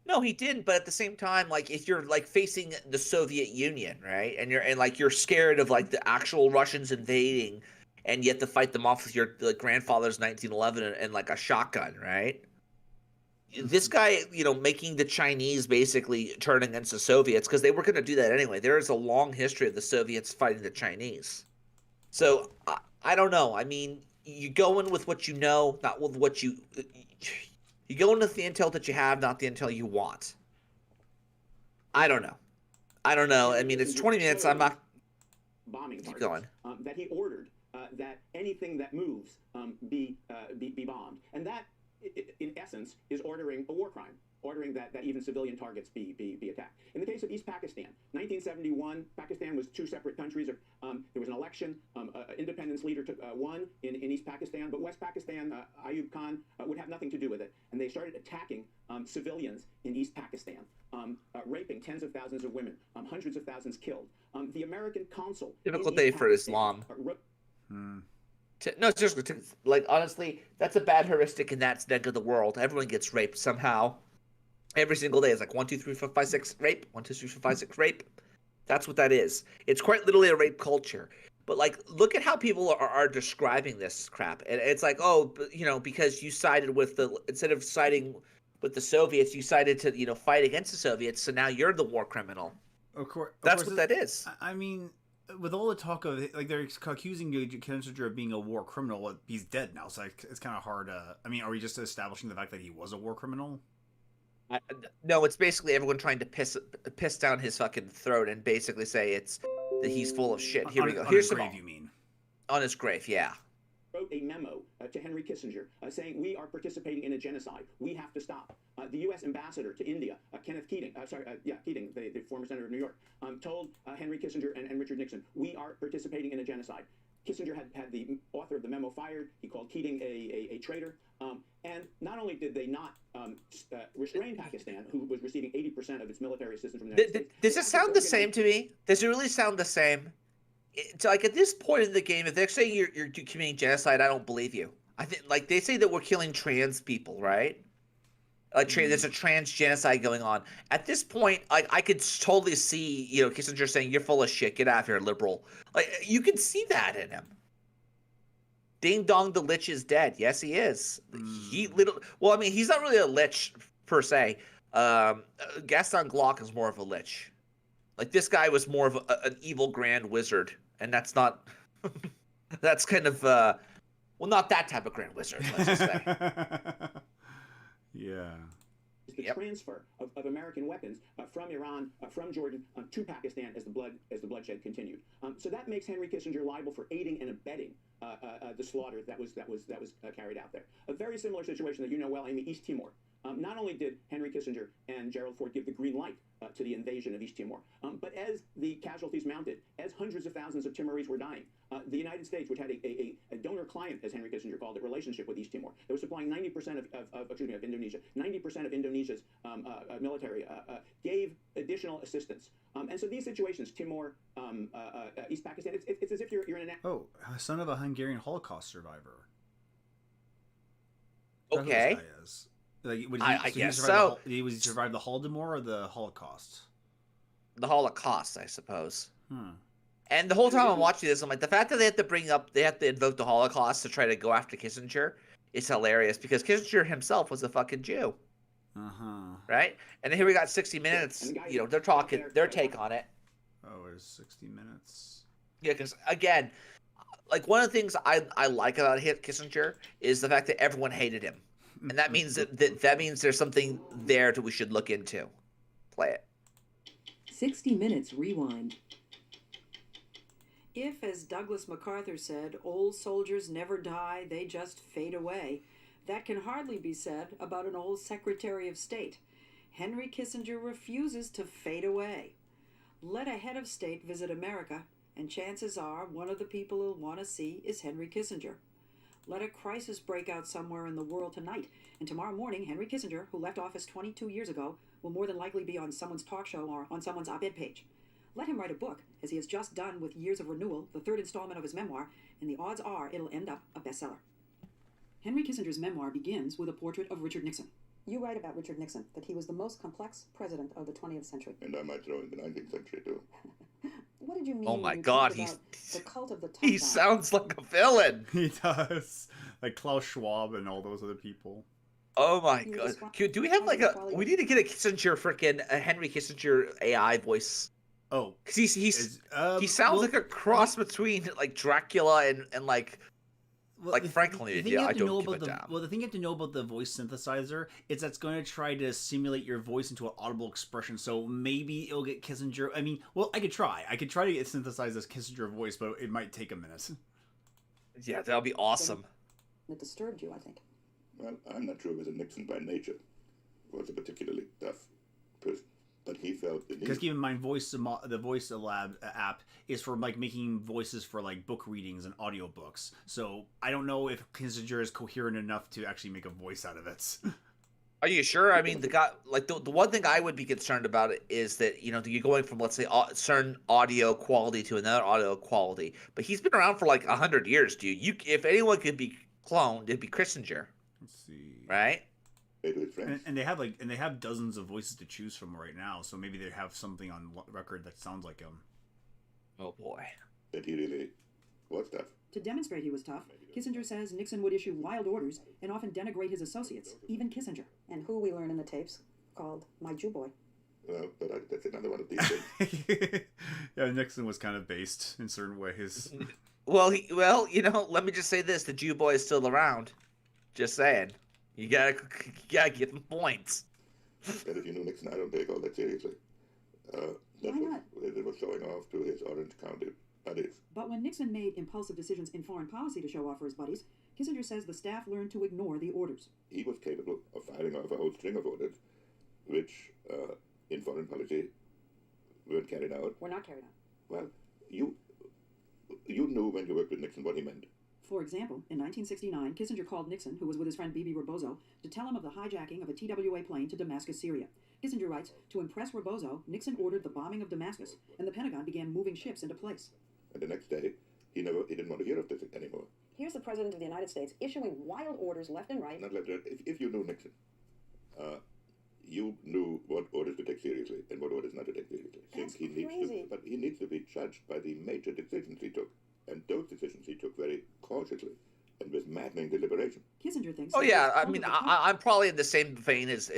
No, he didn't. But at the same time, like, if you're, like, facing the Soviet Union, right? And you're scared of, like, the actual Russians invading, and you have to fight them off with your grandfather's 1911 and like, a shotgun, right? This guy, making the Chinese basically turn against the Soviets, because they were going to do that anyway. There is a long history of the Soviets fighting the Chinese. So, I don't know. I mean, you go in with what you know, not with what you... You go in with the intel that you have, not the intel you want. I don't know. I mean, it's 20 minutes. I'm not... Bombing Keep going. That he ordered that anything that moves be bombed. And that, in essence, is ordering a war crime, ordering that even civilian targets be attacked. In the case of East Pakistan, 1971, Pakistan was 2 separate countries. There was an election. Independence leader won in East Pakistan, but West Pakistan, Ayub Khan, would have nothing to do with it. And they started attacking civilians in East Pakistan, raping tens of thousands of women, hundreds of thousands killed. The American consul... Typical day for Islam. No, seriously, like, honestly, that's a bad heuristic in that neck of the world. Everyone gets raped somehow. Every single day is like 1, 2, 3, 4, 5, 6, rape. 1, 2, 3, 4, 5, 6, rape. That's what that is. It's quite literally a rape culture. But, like, look at how people are describing this crap. And it's like, oh, because you sided with instead of siding with the Soviets, you sided to, fight against the Soviets, so now you're the war criminal. Of course. That's what that is. I mean... With all the talk of, like, they're accusing Kissinger of being a war criminal, he's dead now, so it's kind of hard. I mean, are we just establishing the fact that he was a war criminal? No, it's basically everyone trying to piss down his fucking throat and basically say that he's full of shit. Here we go. Here's his grave, you mean? On his grave, yeah. Wrote a memo to Henry Kissinger saying, we are participating in a genocide. We have to stop. The U.S. ambassador to India, Kenneth Keating, Keating, the former senator of New York, told Henry Kissinger and Richard Nixon, we are participating in a genocide. Kissinger had the author of the memo fired. He called Keating a traitor. And not only did they not restrain Pakistan, who was receiving 80% of its military assistance from the United States. Does it sound the same to me? Does it really sound the same? It's like at this point in the game, if they're saying you're committing genocide, I don't believe you. I think like they say that we're killing trans people, right? There's a trans genocide going on. At this point, I could totally see, Kissinger saying, "You're full of shit. Get out of here, liberal." Like you can see that in him. Ding dong, the lich is dead. Yes, he is. He's not really a lich per se. Gaston Glock is more of a lich. Like this guy was more of an evil grand wizard, and that's not. That's kind of not that type of grand wizard. Let's just say. Yeah. The transfer of American weapons from Iran, from Jordan to Pakistan as the bloodshed continued. So that makes Henry Kissinger liable for aiding and abetting the slaughter that was carried out there. A very similar situation that you know well, Amy, East Timor. Not only did Henry Kissinger and Gerald Ford give the green light to the invasion of East Timor, but as the casualties mounted, as hundreds of thousands of Timorese were dying, the United States, which had a donor-client, as Henry Kissinger called it, relationship with East Timor, that was supplying 90% of Indonesia, 90% of Indonesia's military, gave additional assistance. And so these situations, Timor, East Pakistan, it's as if you're in an... Oh, son of a Hungarian Holocaust survivor. Okay. Like, I guess so. He survived the Holodomor or the Holocaust? The Holocaust, I suppose. And the whole time I'm watching this, I'm like, the fact that they have to invoke the Holocaust to try to go after Kissinger is hilarious because Kissinger himself was a fucking Jew. Right? And here we got 60 Minutes. They're talking their take on it. Oh, it's 60 Minutes. Yeah, because again, like one of the things I like about Kissinger is the fact that everyone hated him. And that means that means there's something there that we should look into. Play it. 60 Minutes Rewind. If, as Douglas MacArthur said, old soldiers never die, they just fade away, that can hardly be said about an old Secretary of State. Henry Kissinger refuses to fade away. Let a head of state visit America, and chances are one of the people he'll want to see is Henry Kissinger. Let a crisis break out somewhere in the world tonight, and tomorrow morning, Henry Kissinger, who left office 22 years ago, will more than likely be on someone's talk show or on someone's op-ed page. Let him write a book, as he has just done with Years of Renewal, the third installment of his memoir, and the odds are it'll end up a bestseller. Henry Kissinger's memoir begins with a portrait of Richard Nixon. You write about Richard Nixon, that he was the most complex president of the 20th century. And I might throw in the 19th century, too. What did you mean? Oh my when you God, talked about the cult of the tough he guy? sounds like a villain. He does, like Klaus Schwab and all those other people. Oh my God! Do we have like we need to get a Kissinger a Henry Kissinger AI voice. Oh, because he sounds like a cross between like Dracula and like. Like Franklin, yeah, I don't give a damn. Well, the thing you have to know about the voice synthesizer is that's going to try to simulate your voice into an audible expression. So maybe it'll get Kissinger. I mean, well, I could try. I could try to get synthesized as Kissinger voice, but it might take a minute. Yeah, that'll be awesome. It disturbed you, I think. Well, I'm not sure whether Nixon by nature was a particularly tough person. But he felt the need. Because keep in mind, the Voice Lab app is for like making voices for like book readings and audiobooks. So I don't know if Kissinger is coherent enough to actually make a voice out of it. Are you sure? I mean, the one thing I would be concerned about is that you're going from, let's say, certain audio quality to another audio quality. But he's been around for like 100 years, dude. If anyone could be cloned, it'd be Kissinger. Let's see. Right? And they have dozens of voices to choose from right now, so maybe they have something on record that sounds like him. Oh boy. That he really was tough. To demonstrate he was tough, Kissinger says Nixon would issue wild orders and often denigrate his associates, even Kissinger. And who we learn in the tapes called my Jew boy. Well, but that's another one of these things. Yeah, Nixon was kind of based in certain ways. Well, let me just say this: the Jew boy is still around. Just saying. You gotta give them points. But if you knew Nixon, I don't take all that seriously. It was showing off to his Orange County buddies. But when Nixon made impulsive decisions in foreign policy to show off for his buddies, Kissinger says the staff learned to ignore the orders. He was capable of firing off a whole string of orders, which, in foreign policy, weren't carried out. Were not carried out. Well, You knew when you worked with Nixon what he meant. For example, in 1969, Kissinger called Nixon, who was with his friend Bibi Rebozo, to tell him of the hijacking of a TWA plane to Damascus, Syria. Kissinger writes, to impress Rebozo, Nixon ordered the bombing of Damascus, and the Pentagon began moving ships into place. And the next day, he didn't want to hear of this anymore. Here's the President of the United States issuing wild orders left and right. Not left. If you knew Nixon, you knew what orders to take seriously and what orders not to take seriously. That's crazy. But he needs to be judged by the major decisions he took. And those decisions he took very cautiously and with maddening deliberation. Kissinger thinks. Oh yeah, I mean, I'm probably in the same vein as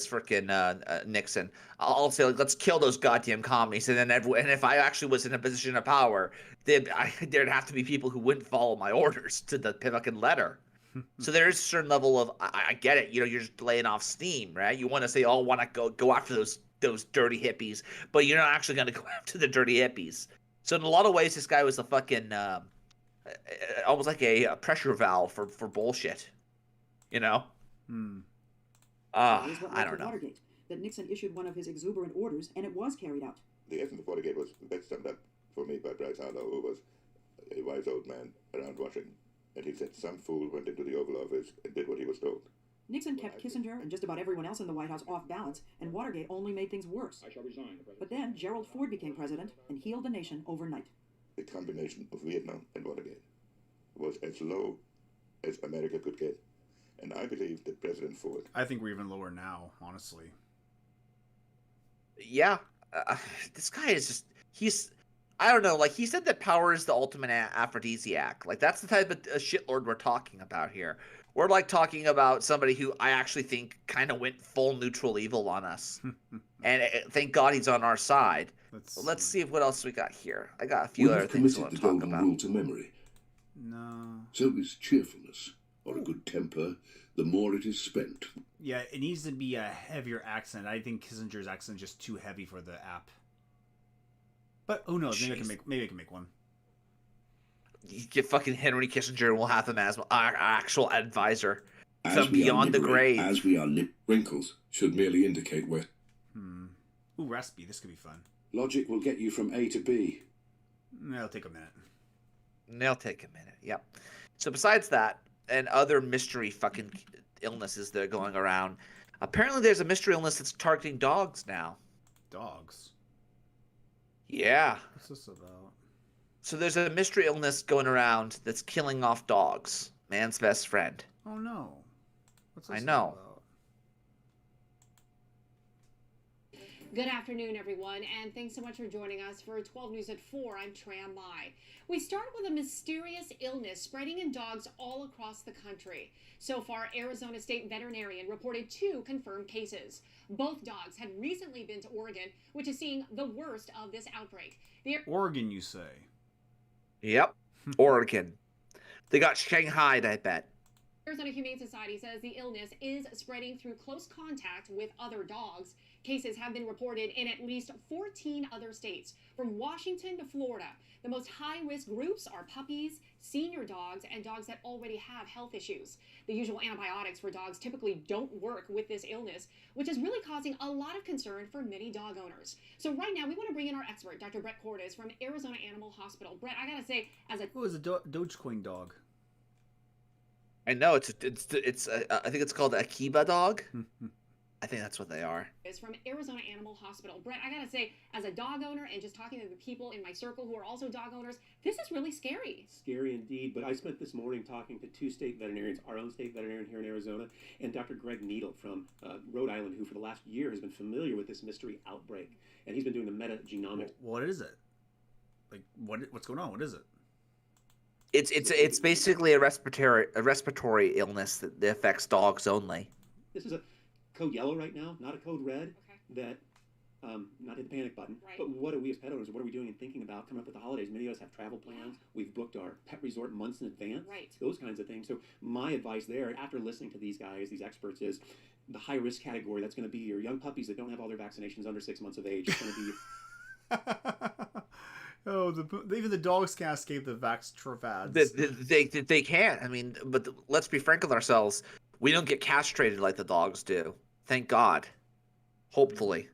frickin' Nixon. I'll say, like, let's kill those goddamn commies, and then and if I actually was in a position of power, there'd have to be people who wouldn't follow my orders to the fucking letter. So there is a certain level of I get it. You know, you're just laying off steam, right? You want to say, oh, want to go after those dirty hippies, but you're not actually going to go after the dirty hippies. So in a lot of ways, this guy was a fucking almost like a pressure valve for bullshit, you know? I don't know. Watergate, that Nixon issued one of his exuberant orders, and it was carried out. The essence of Watergate was best summed up for me by Bryce Harlow, who was a wise old man around Washington. And he said some fool went into the Oval Office and did what he was told. Nixon kept Kissinger and just about everyone else in the White House off balance, and Watergate only made things worse. I shall resign. But then Gerald Ford became president and healed the nation overnight. The combination of Vietnam and Watergate was as low as America could get. And I believe that President Ford... I think we're even lower now, honestly. Yeah. This guy is just... I don't know, like, he said that power is the ultimate aphrodisiac. Like, that's the type of shitlord we're talking about here. We're, like, talking about somebody who I actually think kind of went full neutral evil on us. And thank God he's on our side. Let's see what else we got here. I got a few other things I want to talk about. Rule to memory. No. So is cheerfulness, or a good temper, the more it is spent. Yeah, it needs to be a heavier accent. I think Kissinger's accent is just too heavy for the app. But who knows? Maybe I can make one. You get fucking Henry Kissinger, and we'll have him as our actual advisor from beyond the grave. As we are wrinkles should merely indicate where. Ooh, raspy. This could be fun. Logic will get you from A to B. It'll take a minute. It'll take a minute. Yep. So besides that, and other mystery fucking illnesses that are going around, apparently there's a mystery illness that's targeting dogs now. Dogs. Yeah. What's this about? So there's a mystery illness going around that's killing off dogs. Man's best friend. Oh no. What's this I know. about? Good afternoon, everyone, and thanks so much for joining us for 12 News at 4. I'm Tram Mai. We start with a mysterious illness spreading in dogs all across the country. So far, Arizona State veterinarian reported 2 confirmed cases. Both dogs had recently been to Oregon, which is seeing the worst of this outbreak. Oregon, you say? Yep, Oregon. They got Shanghaied, I bet. Arizona Humane Society says the illness is spreading through close contact with other dogs. Cases have been reported in at least 14 other states, from Washington to Florida. The most high-risk groups are puppies, senior dogs, and dogs that already have health issues. The usual antibiotics for dogs typically don't work with this illness, which is really causing a lot of concern for many dog owners. So right now, we want to bring in our expert, Dr. Brett Cordes from Arizona Animal Hospital. Brett, I gotta say, as a... Oh, it's a Dogecoin dog. I know, it's I think it's called a Akiba dog. I think that's what they are. Is from Arizona Animal Hospital. Brett, I gotta say, as a dog owner and just talking to the people in my circle who are also dog owners, this is really scary. Scary indeed, but I spent this morning talking to 2 state veterinarians, our own state veterinarian here in Arizona, and Dr. Greg Needle from Rhode Island, who for the last year has been familiar with this mystery outbreak. And he's been doing the metagenomics. What is it? Like, what's going on? What is it? It's basically a respiratory illness that affects dogs only. This is a code yellow right now, not a code red. That not hit the panic button. Right. But what are we as pet owners? What are we doing and thinking about coming up with the holidays? Many of us have travel plans. We've booked our pet resort months in advance. Right. Those kinds of things. So my advice there, after listening to these guys, these experts, is the high risk category. That's going to be your young puppies that don't have all their vaccinations under 6 months of age. It's going to be. Oh, even the dogs can't escape the vax travads. They can't. I mean, but let's be frank with ourselves. We don't get castrated like the dogs do. Thank God. Hopefully.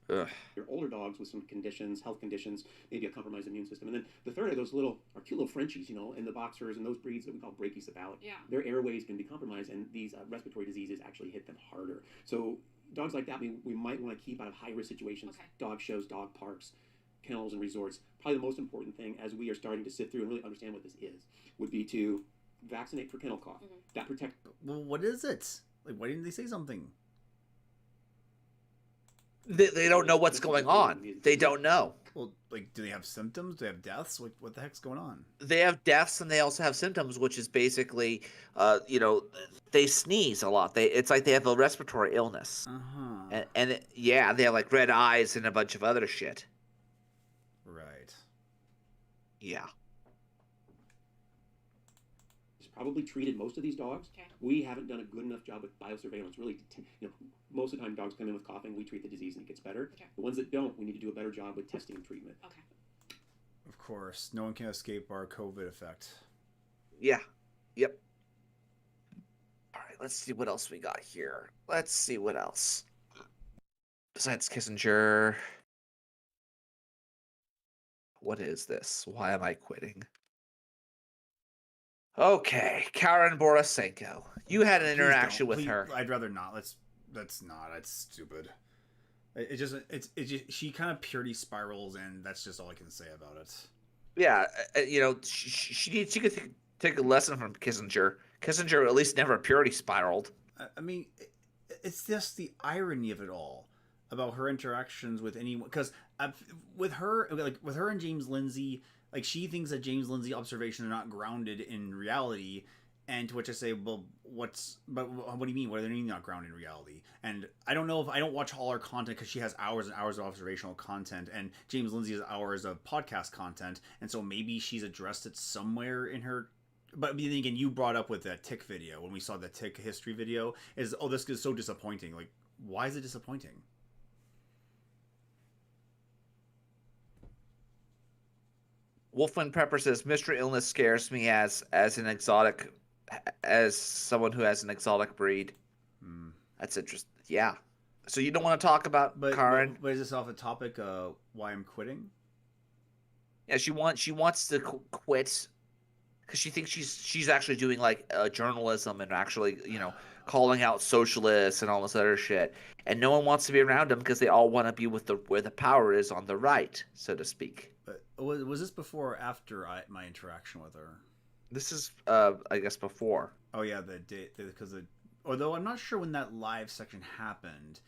Ugh. They're older dogs with some conditions, health conditions, maybe a compromised immune system. And then the third are those cute little Frenchies, and the boxers and those breeds that we call brachycephalic. Yeah. Their airways can be compromised, and these respiratory diseases actually hit them harder. So dogs like that, we might want to keep out of high-risk situations, dog shows, dog parks, kennels, and resorts. Probably the most important thing, as we are starting to sift through and really understand what this is, would be to vaccinate for kennel cough. That protects. Well, what is it? Like, why didn't they say something? They don't know what's going on. They don't know. Well, like, do they have symptoms? Do they have deaths? What the heck's going on? They have deaths, and they also have symptoms, which is basically, they sneeze a lot. It's like they have a respiratory illness. And they have like red eyes and a bunch of other shit. Right. Yeah. Probably treated most of these dogs. We haven't done a good enough job with biosurveillance. Really, most of the time dogs come in with coughing, we treat the disease and it gets better. The ones that don't, we need to do a better job with testing and treatment. Of course, no one can escape our COVID effect. Yeah. Yep. All right, let's see what else we got here. Let's see what else. Besides Kissinger. What is this? Why am I quitting? Okay, Karen Borisenko. You had an interaction with her. I'd rather not. That's not. That's stupid. She kind of purity spirals, and that's just all I can say about it. Yeah, she could take a lesson from Kissinger. Kissinger at least never purity spiraled. I mean, it's just the irony of it all about her interactions with anyone. Because with her and James Lindsay. Like, she thinks that James Lindsay observations are not grounded in reality, and to which I say, well, what do you mean? What do they mean not grounded in reality? And I don't know if I don't watch all her content because she has hours and hours of observational content, and James Lindsay has hours of podcast content, and so maybe she's addressed it somewhere in her. But then again, you brought up with that tick video when we saw the tick history video is, oh, this is so disappointing. Like, why is it disappointing? Wolfman Pepper says mystery illness scares me as someone who has an exotic breed. That's interesting. Yeah. So you don't want to talk about Karen? But is this off the topic? Why I'm quitting? Yeah, she wants to quit because she thinks she's actually doing like journalism and actually calling out socialists and all this other shit, and no one wants to be around them because they all want to be with where the power is on the right, so to speak. But was this before or after my interaction with her? This is, I guess, before. Oh yeah, although I'm not sure when that live section happened.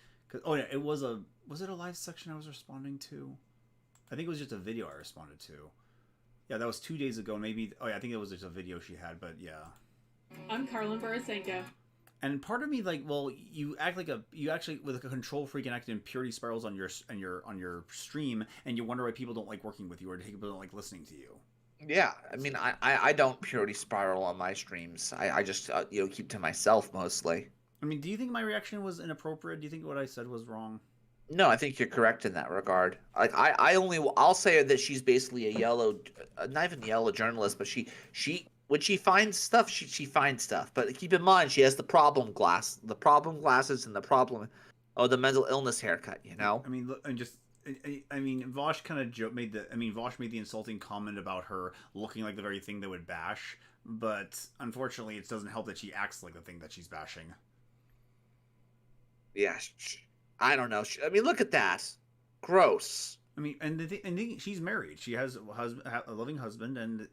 Was it a live section I was responding to? I think it was just a video I responded to. Yeah, that was 2 days ago. Maybe. Oh yeah, I think it was just a video she had. But yeah. I'm Carlin Borisenko. And part of me, like, well, you act like you actually with a control freak and acting in purity spirals on your stream, and you wonder why people don't like working with you or people don't like listening to you. Yeah, I mean, I don't purity spiral on my streams. I just keep to myself mostly. I mean, do you think my reaction was inappropriate? Do you think what I said was wrong? No, I think you're correct in that regard. Like I'll say that she's basically a yellow, not even yellow journalist, but she when she finds stuff, she finds stuff. But keep in mind, she has the problem glasses, and the mental illness haircut. I mean, look, Vosh kind of made the insulting comment about her looking like the very thing that would bash. But unfortunately, it doesn't help that she acts like the thing that she's bashing. Yeah, I don't know. I mean, look at that. Gross. I mean, and she's married. She has a loving husband, and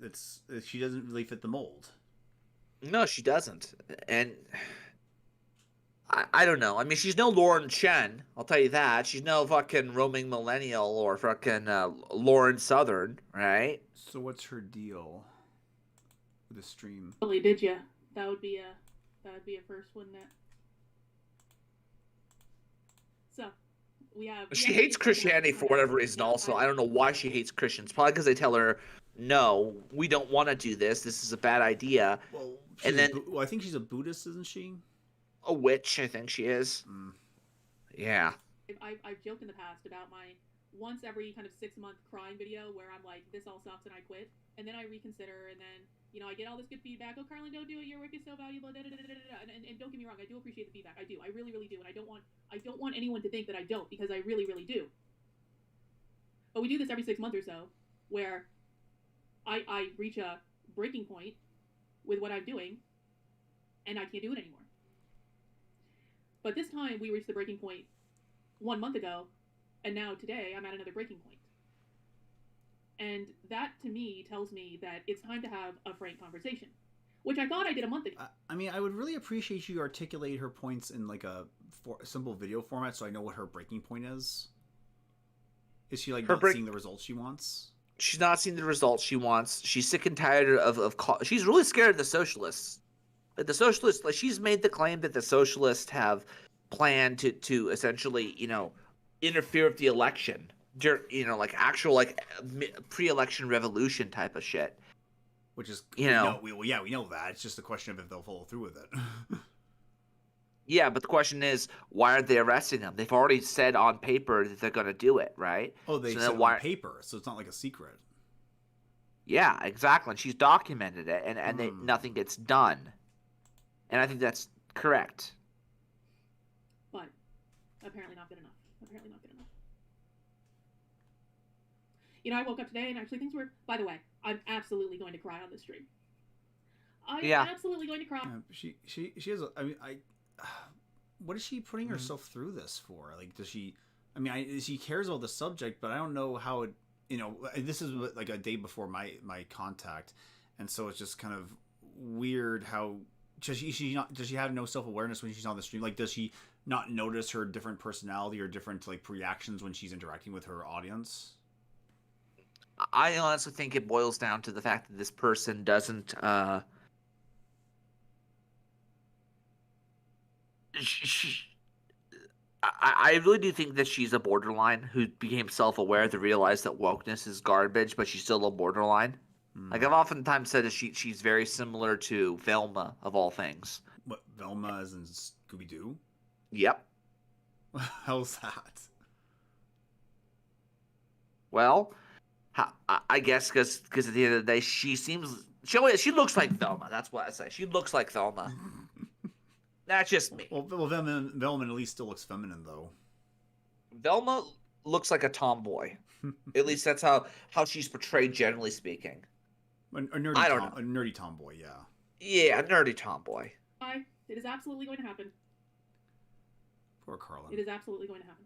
she doesn't really fit the mold. No, she doesn't. And I don't know. I mean, she's no Lauren Chen. I'll tell you that. She's no fucking roaming millennial or fucking Lauren Southern, right? So what's her deal with the stream? Really, did you? That would be a first, wouldn't it? So. She hates Christianity for whatever reason also. I don't know why she hates Christians. Probably because they tell her, no, we don't want to do this. This is a bad idea. Well, I think she's a Buddhist, isn't she? A witch, I think she is. Yeah. I've joked in the past about my once every kind of 6-month crying video where I'm like, this all sucks and I quit. And then I reconsider and then, You know, I get all this good feedback. Oh, Carlin, don't do it. Your work is so valuable. Da, da, da, da, da, da. And don't get me wrong, I do appreciate the feedback. I do. I really, really do. And I don't want anyone to think that I don't, because I really, really do. But we do this every 6 months or so, where I reach a breaking point with what I'm doing, and I can't do it anymore. But this time we reached the breaking point 1 month ago, and now today I'm at another breaking point. And that to me tells me that it's time to have a frank conversation, which I thought I did a month ago. I mean, I would really appreciate you articulate her points in like a simple video format, so I know what her breaking point is. Is she like not seeing the results she wants? She's not seeing the results she wants. She's sick and tired of she's really scared of the socialists. Like the socialists, like she's made the claim that the socialists have planned to essentially, you know, interfere with the election. You know, like actual like pre-election revolution type of shit. Which is, you know, we know that. It's just a question of if they'll follow through with it. Yeah, but the question is, why aren't they arresting them? They've already said on paper that they're going to do it, right? Oh, they so said on paper, so it's not like a secret. Yeah, exactly. And she's documented it, and nothing gets done. And I think that's correct. But apparently not good enough. Apparently not good enough. You know, I woke up today and actually things were. By the way, I'm absolutely going to cry on this stream. I'm absolutely going to cry. Yeah, she has. I mean, what is she putting herself through this for? Like, does she? I mean, she cares about the subject, but I don't know how it. You know, this is like a day before my contact, and so it's just kind of weird how. Does she have no self-awareness when she's on the stream? Like, does she not notice her different personality or different like reactions when she's interacting with her audience? I honestly think it boils down to the fact that this person doesn't. I really do think that she's a borderline who became self-aware to realize that wokeness is garbage, but she's still a borderline. Like I've oftentimes said that she's very similar to Velma of all things. What, Velma as in Scooby-Doo? Yep. How's that? Well, I guess because at the end of the day, she looks like Velma. That's what I say. She looks like Velma. That's just me. Well, Velma at least still looks feminine, though. Velma looks like a tomboy. At least that's how she's portrayed, generally speaking. A nerdy tomboy, yeah. Yeah, a nerdy tomboy. It is absolutely going to happen. Poor Carlin. It is absolutely going to happen.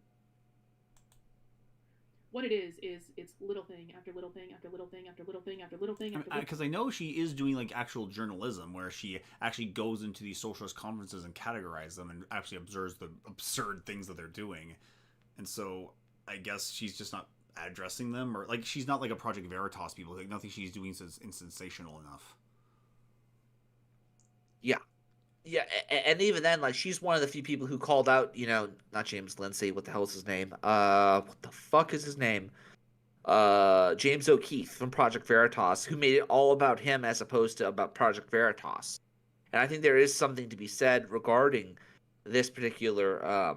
What it is it's little thing after little thing after little thing after little thing after little thing after little. Because I know she is doing like actual journalism where she actually goes into these socialist conferences and categorizes them and actually observes the absurd things that they're doing. And so I guess she's just not addressing them, or like she's not like a Project Veritas people. Like nothing she's doing is sensational enough. Yeah, and even then, like, she's one of the few people who called out, you know, not James Lindsay, what the hell is his name? What the fuck is his name? James O'Keefe from Project Veritas, who made it all about him as opposed to about Project Veritas. And I think there is something to be said regarding this particular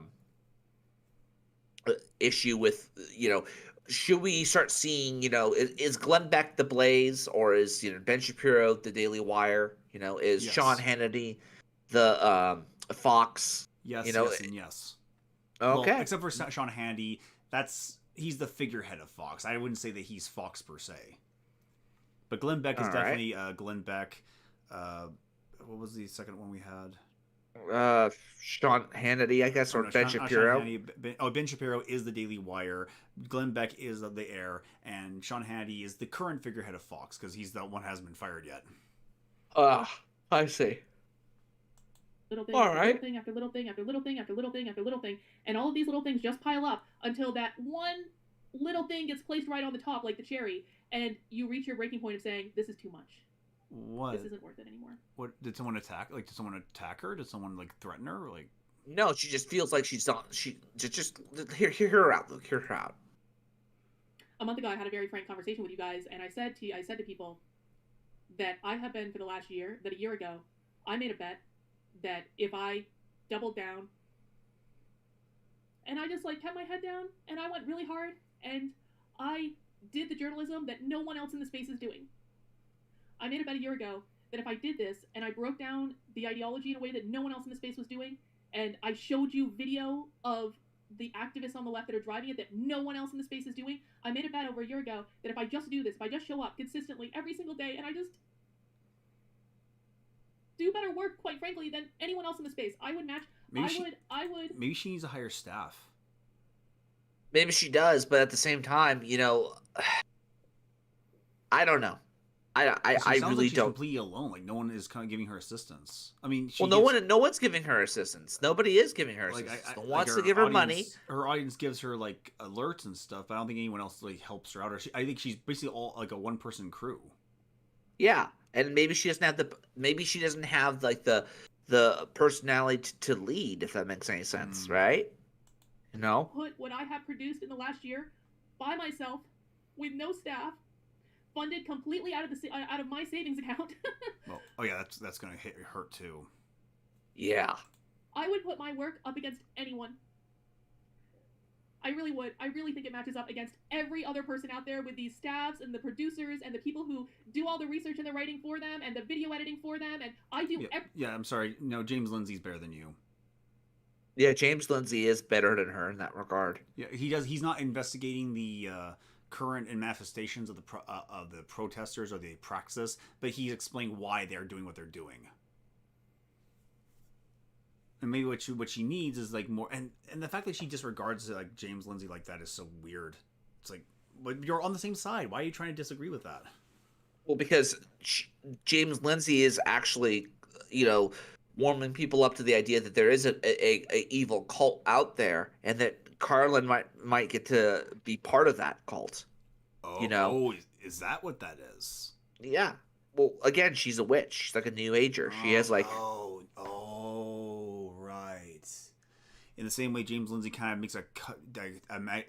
issue with, you know, should we start seeing, you know, is Glenn Beck the Blaze, or is, you know, Ben Shapiro the Daily Wire? You know, is Sean Hannity the Fox? Yes, you know, yes, and yes. Okay. Well, except for Sean Hannity, he's the figurehead of Fox. I wouldn't say that he's Fox per se. But Glenn Beck is definitely Glenn Beck. What was the second one we had? Sean Hannity, I guess, or Ben Shapiro. Ben Shapiro is the Daily Wire. Glenn Beck is the Air, and Sean Hannity is the current figurehead of Fox because he's the one who hasn't been fired yet. I see. Little thing, all right. Little thing after little thing after little thing after little thing after little thing, and all of these little things just pile up until that one little thing gets placed right on the top, like the cherry, and you reach your breaking point of saying, "This is too much. What? This isn't worth it anymore." What did someone attack? Like, did someone attack her? Did someone like threaten her? Or, like, no, she just feels like she's not. She just hear her out. Look, hear her out. A month ago, I had a very frank conversation with you guys, and I said to people that I have been for the last year. That a year ago, I made a bet that if I doubled down and I just like kept my head down and I went really hard and I did the journalism that no one else in the space is doing, I made a bet a year ago that if I did this and I broke down the ideology in a way that no one else in the space was doing, and I showed you video of the activists on the left that are driving it that no one else in the space is doing, I made a bet over a year ago that if I just do this, if I just show up consistently every single day and I just do better work, quite frankly, than anyone else in the space, I would match. I would. Maybe she needs to hire staff. Maybe she does, but at the same time, you know, I don't know. I really like she's don't. Completely alone. Like no one is kind of giving her assistance. I mean, no one's giving her assistance. Nobody is giving her assistance. No one wants to give her money. Her audience gives her like alerts and stuff, but I don't think anyone else like helps her out. Or I think she's basically all like a one-person crew. Yeah, and maybe she doesn't have like the personality to lead, if that makes any sense, right? You know. Put what I have produced in the last year by myself, with no staff, funded completely out of my savings account. Well, oh yeah, that's gonna hurt too. Yeah. I would put my work up against anyone. I really would. I really think it matches up against every other person out there with these staffs and the producers and the people who do all the research and the writing for them and the video editing for them. And I do. Yeah, I'm sorry. No, James Lindsay's better than you. Yeah, James Lindsay is better than her in that regard. Yeah, he's not investigating the current manifestations of the protesters or the praxis, but he's explaining why they're doing what they're doing. And maybe what she needs is like more, and the fact that she disregards like James Lindsay like that is so weird. It's like, but you're on the same side. Why are you trying to disagree with that? Well, because James Lindsay is actually, you know, warming people up to the idea that there is a evil cult out there, and that Carlin might get to be part of that cult. Oh, you know? Is that what that is? Yeah. Well, again, she's a witch. She's like a new ager. She has like. Right. In the same way, James Lindsay kind of makes a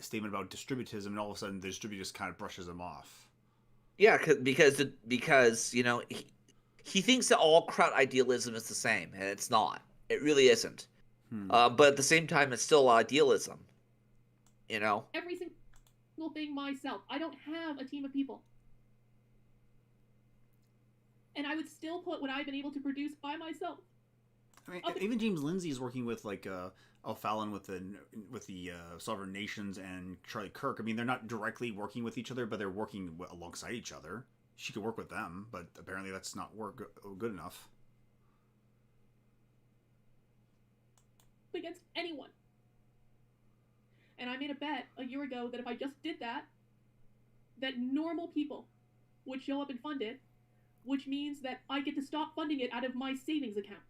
statement about distributism, and all of a sudden, the distributor just kind of brushes him off. Yeah, because you know he thinks that all crowd idealism is the same, and it's not. It really isn't. But at the same time, it's still idealism. You know. Every single thing myself. I don't have a team of people. And I would still put what I've been able to produce by myself. I mean, even James Lindsay is working with like Al Fallon with the Sovereign Nations and Charlie Kirk. I mean, they're not directly working with each other, but they're working alongside each other. She could work with them, but apparently that's not good enough. Against anyone. And I made a bet a year ago that if I just did that normal people would show up and fund it, which means that I get to stop funding it out of my savings account.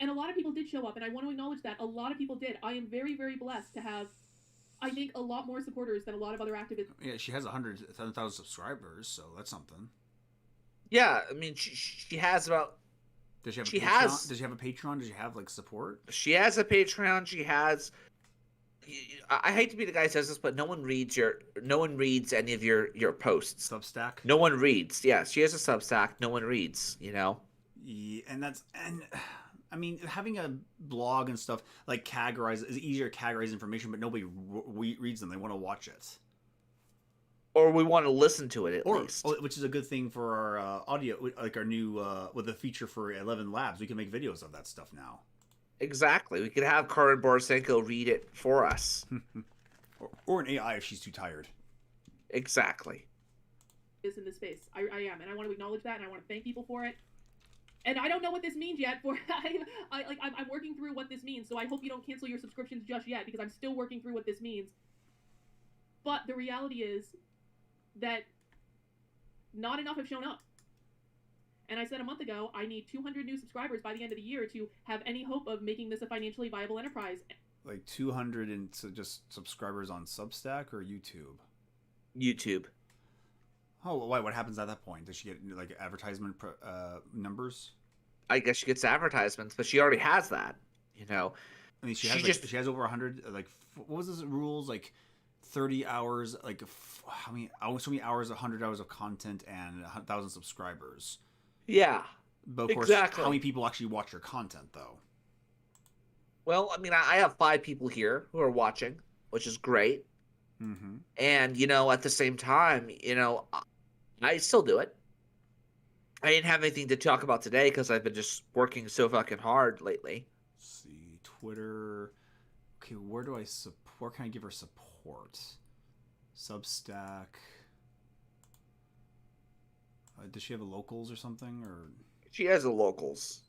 And a lot of people did show up, and I want to acknowledge that. A lot of people did. I am very, very blessed to have, I think, a lot more supporters than a lot of other activists. Yeah, she has 110,000 subscribers, so that's something. Yeah, I mean, she has about. Does she have a Patreon? Does she have a Patreon? Does she have like support? She has a Patreon. She has. I hate to be the guy who says this, but no one reads any of your posts. Substack. No one reads. Yeah, she has a Substack. No one reads. You know. Yeah, and I mean, having a blog and stuff like is easier to categorize information, but nobody reads them. They want to watch it. Or we want to listen to it at least. Which is a good thing for our audio, like our new, with the feature for 11 Labs. We can make videos of that stuff now. Exactly. We could have Karin Borisenko read it for us. or an AI if she's too tired. Exactly. Is in this space. I am, and I want to acknowledge that, and I want to thank people for it. And I don't know what this means yet. I'm working through what this means, so I hope you don't cancel your subscriptions just yet, because I'm still working through what this means. But the reality is that not enough have shown up. And I said a month ago, I need 200 new subscribers by the end of the year to have any hope of making this a financially viable enterprise. Like 200 and just subscribers on Substack or YouTube? YouTube. Oh, why? What happens at that point? Does she get like advertisement numbers? I guess she gets advertisements, but she already has that. You know. I mean, she has over 100. Like, what was this rules? Like 30 hours. Like how many hours? 100 hours of content and 1,000 subscribers. Yeah. But of course, exactly. How many people actually watch your content, though? Well, I mean, I have 5 people here who are watching, which is great. Mm-hmm. And, you know, at the same time, you know, I still do it. I didn't have anything to talk about today because I've been just working so fucking hard lately. Let's see, Twitter. Okay, where do I support? Where can I give her support? Substack. Does she have a locals or something? Or she has a locals.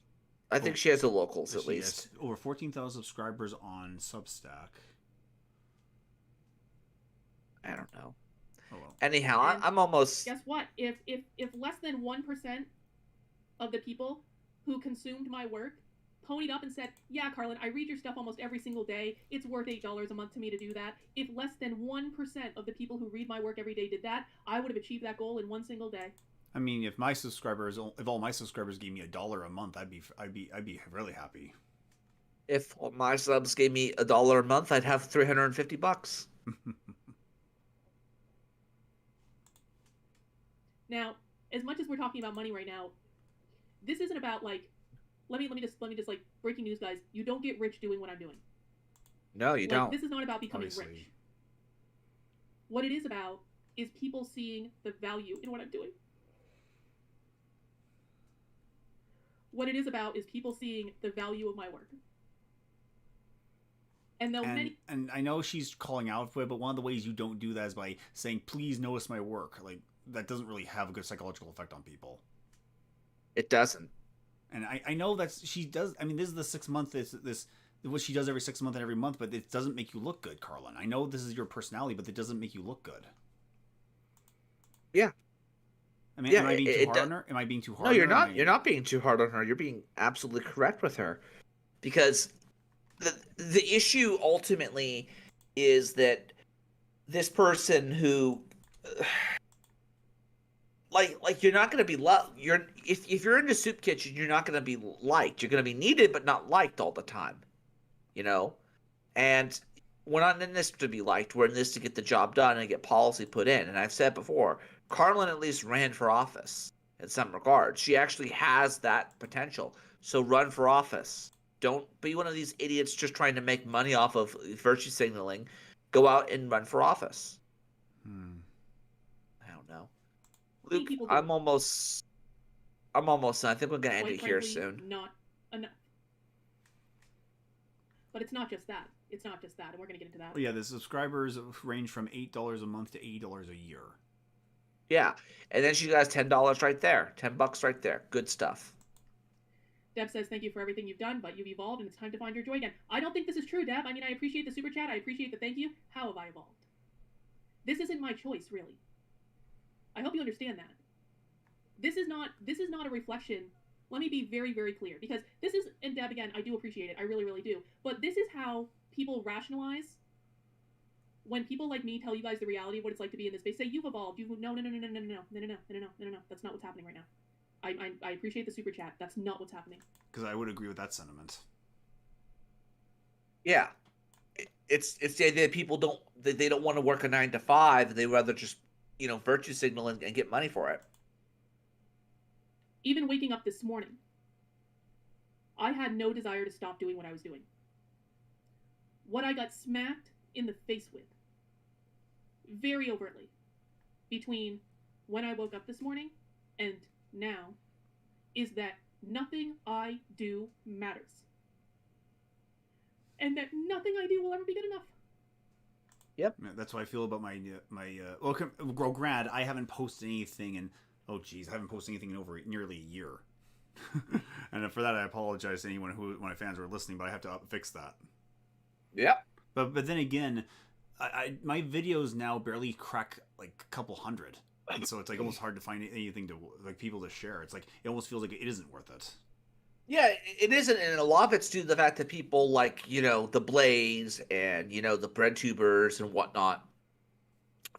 I think she has a locals at least. Over 14,000 subscribers on Substack. I don't know. Oh well. Anyhow, I'm almost. Guess what? If less than 1% of the people who consumed my work ponied up and said, "Yeah, Carlin, I read your stuff almost every single day. It's worth $8 a month to me to do that." If less than 1% of the people who read my work every day did that, I would have achieved that goal in one single day. I mean, if all my subscribers gave me $1 a month, I'd be really happy. If my subs gave me $1 a month, I'd have $350. Now, as much as we're talking about money right now, this isn't about like, let me just like, breaking news, guys. You don't get rich doing what I'm doing. No, you don't. This is not about becoming rich. What it is about is people seeing the value in what I'm doing. What it is about is people seeing the value of my work. And I know she's calling out for it, but one of the ways you don't do that is by saying, "Please notice my work." Like, that doesn't really have a good psychological effect on people. It doesn't. And I know that she does. I mean, this is the 6 month. This what she does every 6 months and every month, but it doesn't make you look good, Carlin. I know this is your personality, but it doesn't make you look good. Yeah. I mean, am I being too hard on her? Am I being too hard? No, you're not. You're not being too hard on her. You're being absolutely correct with her, because the issue ultimately is that this person who, like you're not going to be loved. If you're in the soup kitchen, you're not going to be liked. You're going to be needed, but not liked all the time. You know, and we're not in this to be liked. We're in this to get the job done and get policy put in. And I've said before, Carlin at least ran for office in some regards. She actually has that potential. So run for office. Don't be one of these idiots just trying to make money off of virtue signaling. Go out and run for office. I don't know. Luke, I'm almost done. I think we're going to end it here soon. Not enough. But it's not just that. It's not just that, and we're going to get into that. Oh, yeah, the subscribers range from $8 a month to $80 a year. Yeah, and then she got $10 right there. $10 right there. Good stuff. Deb says, "Thank you for everything you've done, but you've evolved, and it's time to find your joy again." I don't think this is true, Deb. I mean, I appreciate the super chat. I appreciate the thank you. How have I evolved? This isn't my choice, really. I hope you understand that. This is not a reflection. Let me be very, very clear, because this is, and Deb, again, I do appreciate it. I really, really do. But this is how people rationalize when people like me tell you guys the reality of what it's like to be in this space. Say, "You've evolved. No. That's not what's happening right now." I appreciate the super chat. That's not what's happening. Because I would agree with that sentiment. Yeah, it's the idea that people don't want to work a 9 to 5. They rather just virtue signal and get money for it. Even waking up this morning, I had no desire to stop doing what I was doing. What I got smacked in the face with, very overtly, between when I woke up this morning and now, is that nothing I do matters. And that nothing I do will ever be good enough. Yep. That's what I feel about my well, grad. I haven't posted anything in, I haven't posted anything in over nearly a year. And for that, I apologize to anyone who my fans were listening, but I have to fix that. Yep. But then again, my videos now barely crack like a couple hundred, and so it's like almost hard to find anything to people to share. It's like it almost feels like it isn't worth it. Yeah, it isn't, and a lot of it's due to the fact that people like the Blaze and the bread tubers and whatnot,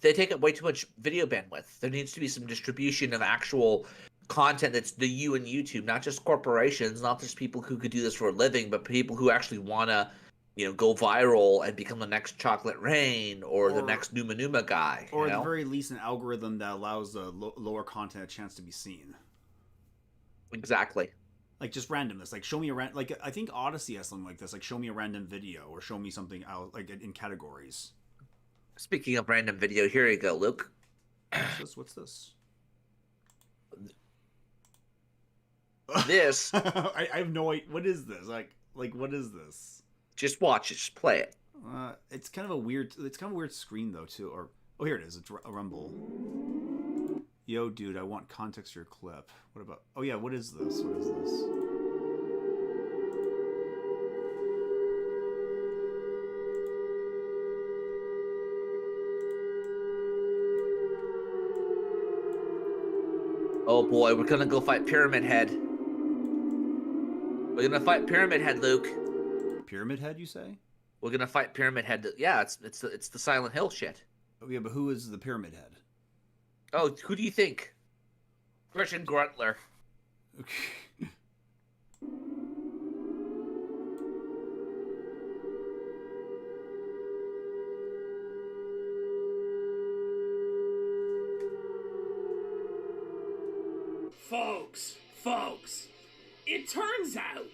they take up way too much video bandwidth. There needs to be some distribution of actual content that's the you and YouTube, not just corporations, not just people who could do this for a living, but people who actually want to go viral and become the next Chocolate Rain or the next Numa Numa guy. Or at the very least, an algorithm that allows the lower content a chance to be seen. Exactly. Like just randomness. Like show me a like I think Odyssey has something like this. Like show me a random video or show me something out like in categories. Speaking of random video, here you go, Luke. What's this? This I have no idea. What is this? Like what is this? Just watch it. Just play it. It's kind of a weird. It's kind of a weird screen though too. Or here it is. It's a rumble. Yo, dude, I want context for your clip. What about? Oh yeah, what is this? What is this? Oh boy, we're gonna go fight Pyramid Head. We're gonna fight Pyramid Head, Luke. Pyramid Head, you say? We're gonna fight Pyramid Head. Yeah, it's the Silent Hill shit. Oh yeah, but who is the Pyramid Head? Oh, who do you think? Christian Gruntler. Okay. Folks, it turns out,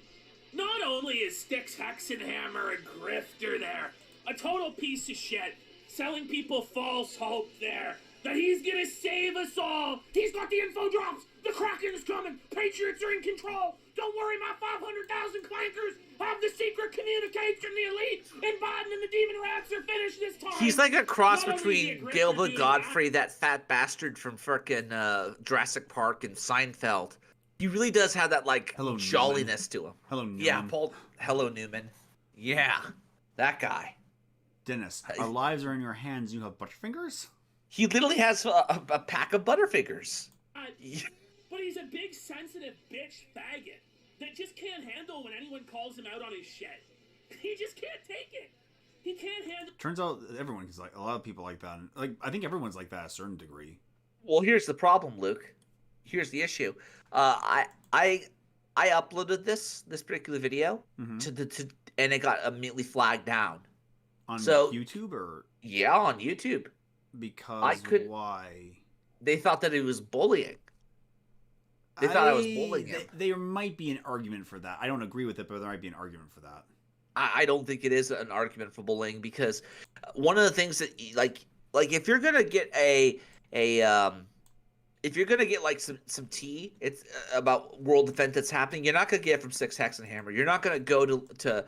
not only is Styx Hexenhammer a grifter there, a total piece of shit, selling people false hope there, that he's gonna save us all. He's got the info drops. The Kraken's coming. Patriots are in control. Don't worry, my 500,000 clankers have the secret communication, the elite, and Biden and the Demon Rats are finished this time. He's like a cross Not only is he between a grifter Gilbert doing Godfrey, that fat bastard from frickin' Jurassic Park and Seinfeld. He really does have that like jolliness to him. Hello, Newman. Yeah, Paul. Hello, Newman. Yeah, that guy. Dennis, our lives are in your hands. You have butterfingers? He literally has a pack of Butterfingers. But he's a big, sensitive bitch faggot that just can't handle when anyone calls him out on his shit. He just can't take it. He can't handle. Turns out everyone's like a lot of people like that. Like I think everyone's like that to a certain degree. Well, here's the problem, Luke. Here's the issue. I uploaded this particular video to and it got immediately flagged down. On so, YouTube or? Yeah, on YouTube. Because why? They thought that it was bullying. They thought I was bullying him. There might be an argument for that. I don't agree with it, but there might be an argument for that. I don't think it is an argument for bullying because one of the things that like if you're gonna get if you're gonna get like some tea, it's about world event that's happening. You're not gonna get it from Styx Hexenhammer. You're not gonna go to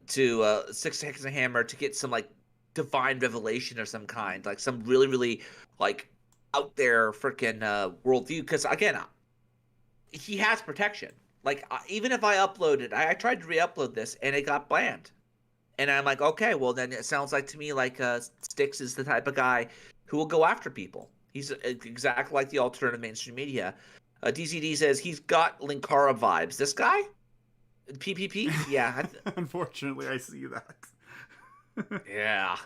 Styx Hexenhammer to get some like divine revelation of some kind, like some really really like out there freaking worldview. Because again, he has protection. Like even if I uploaded, I tried to re-upload this and it got banned, and I'm like, okay, well then it sounds like to me like Styx is the type of guy who will go after people. He's exactly like the alternative mainstream media. DCD says he's got Linkara vibes. This guy, PPP, yeah. Unfortunately, I see that. Yeah.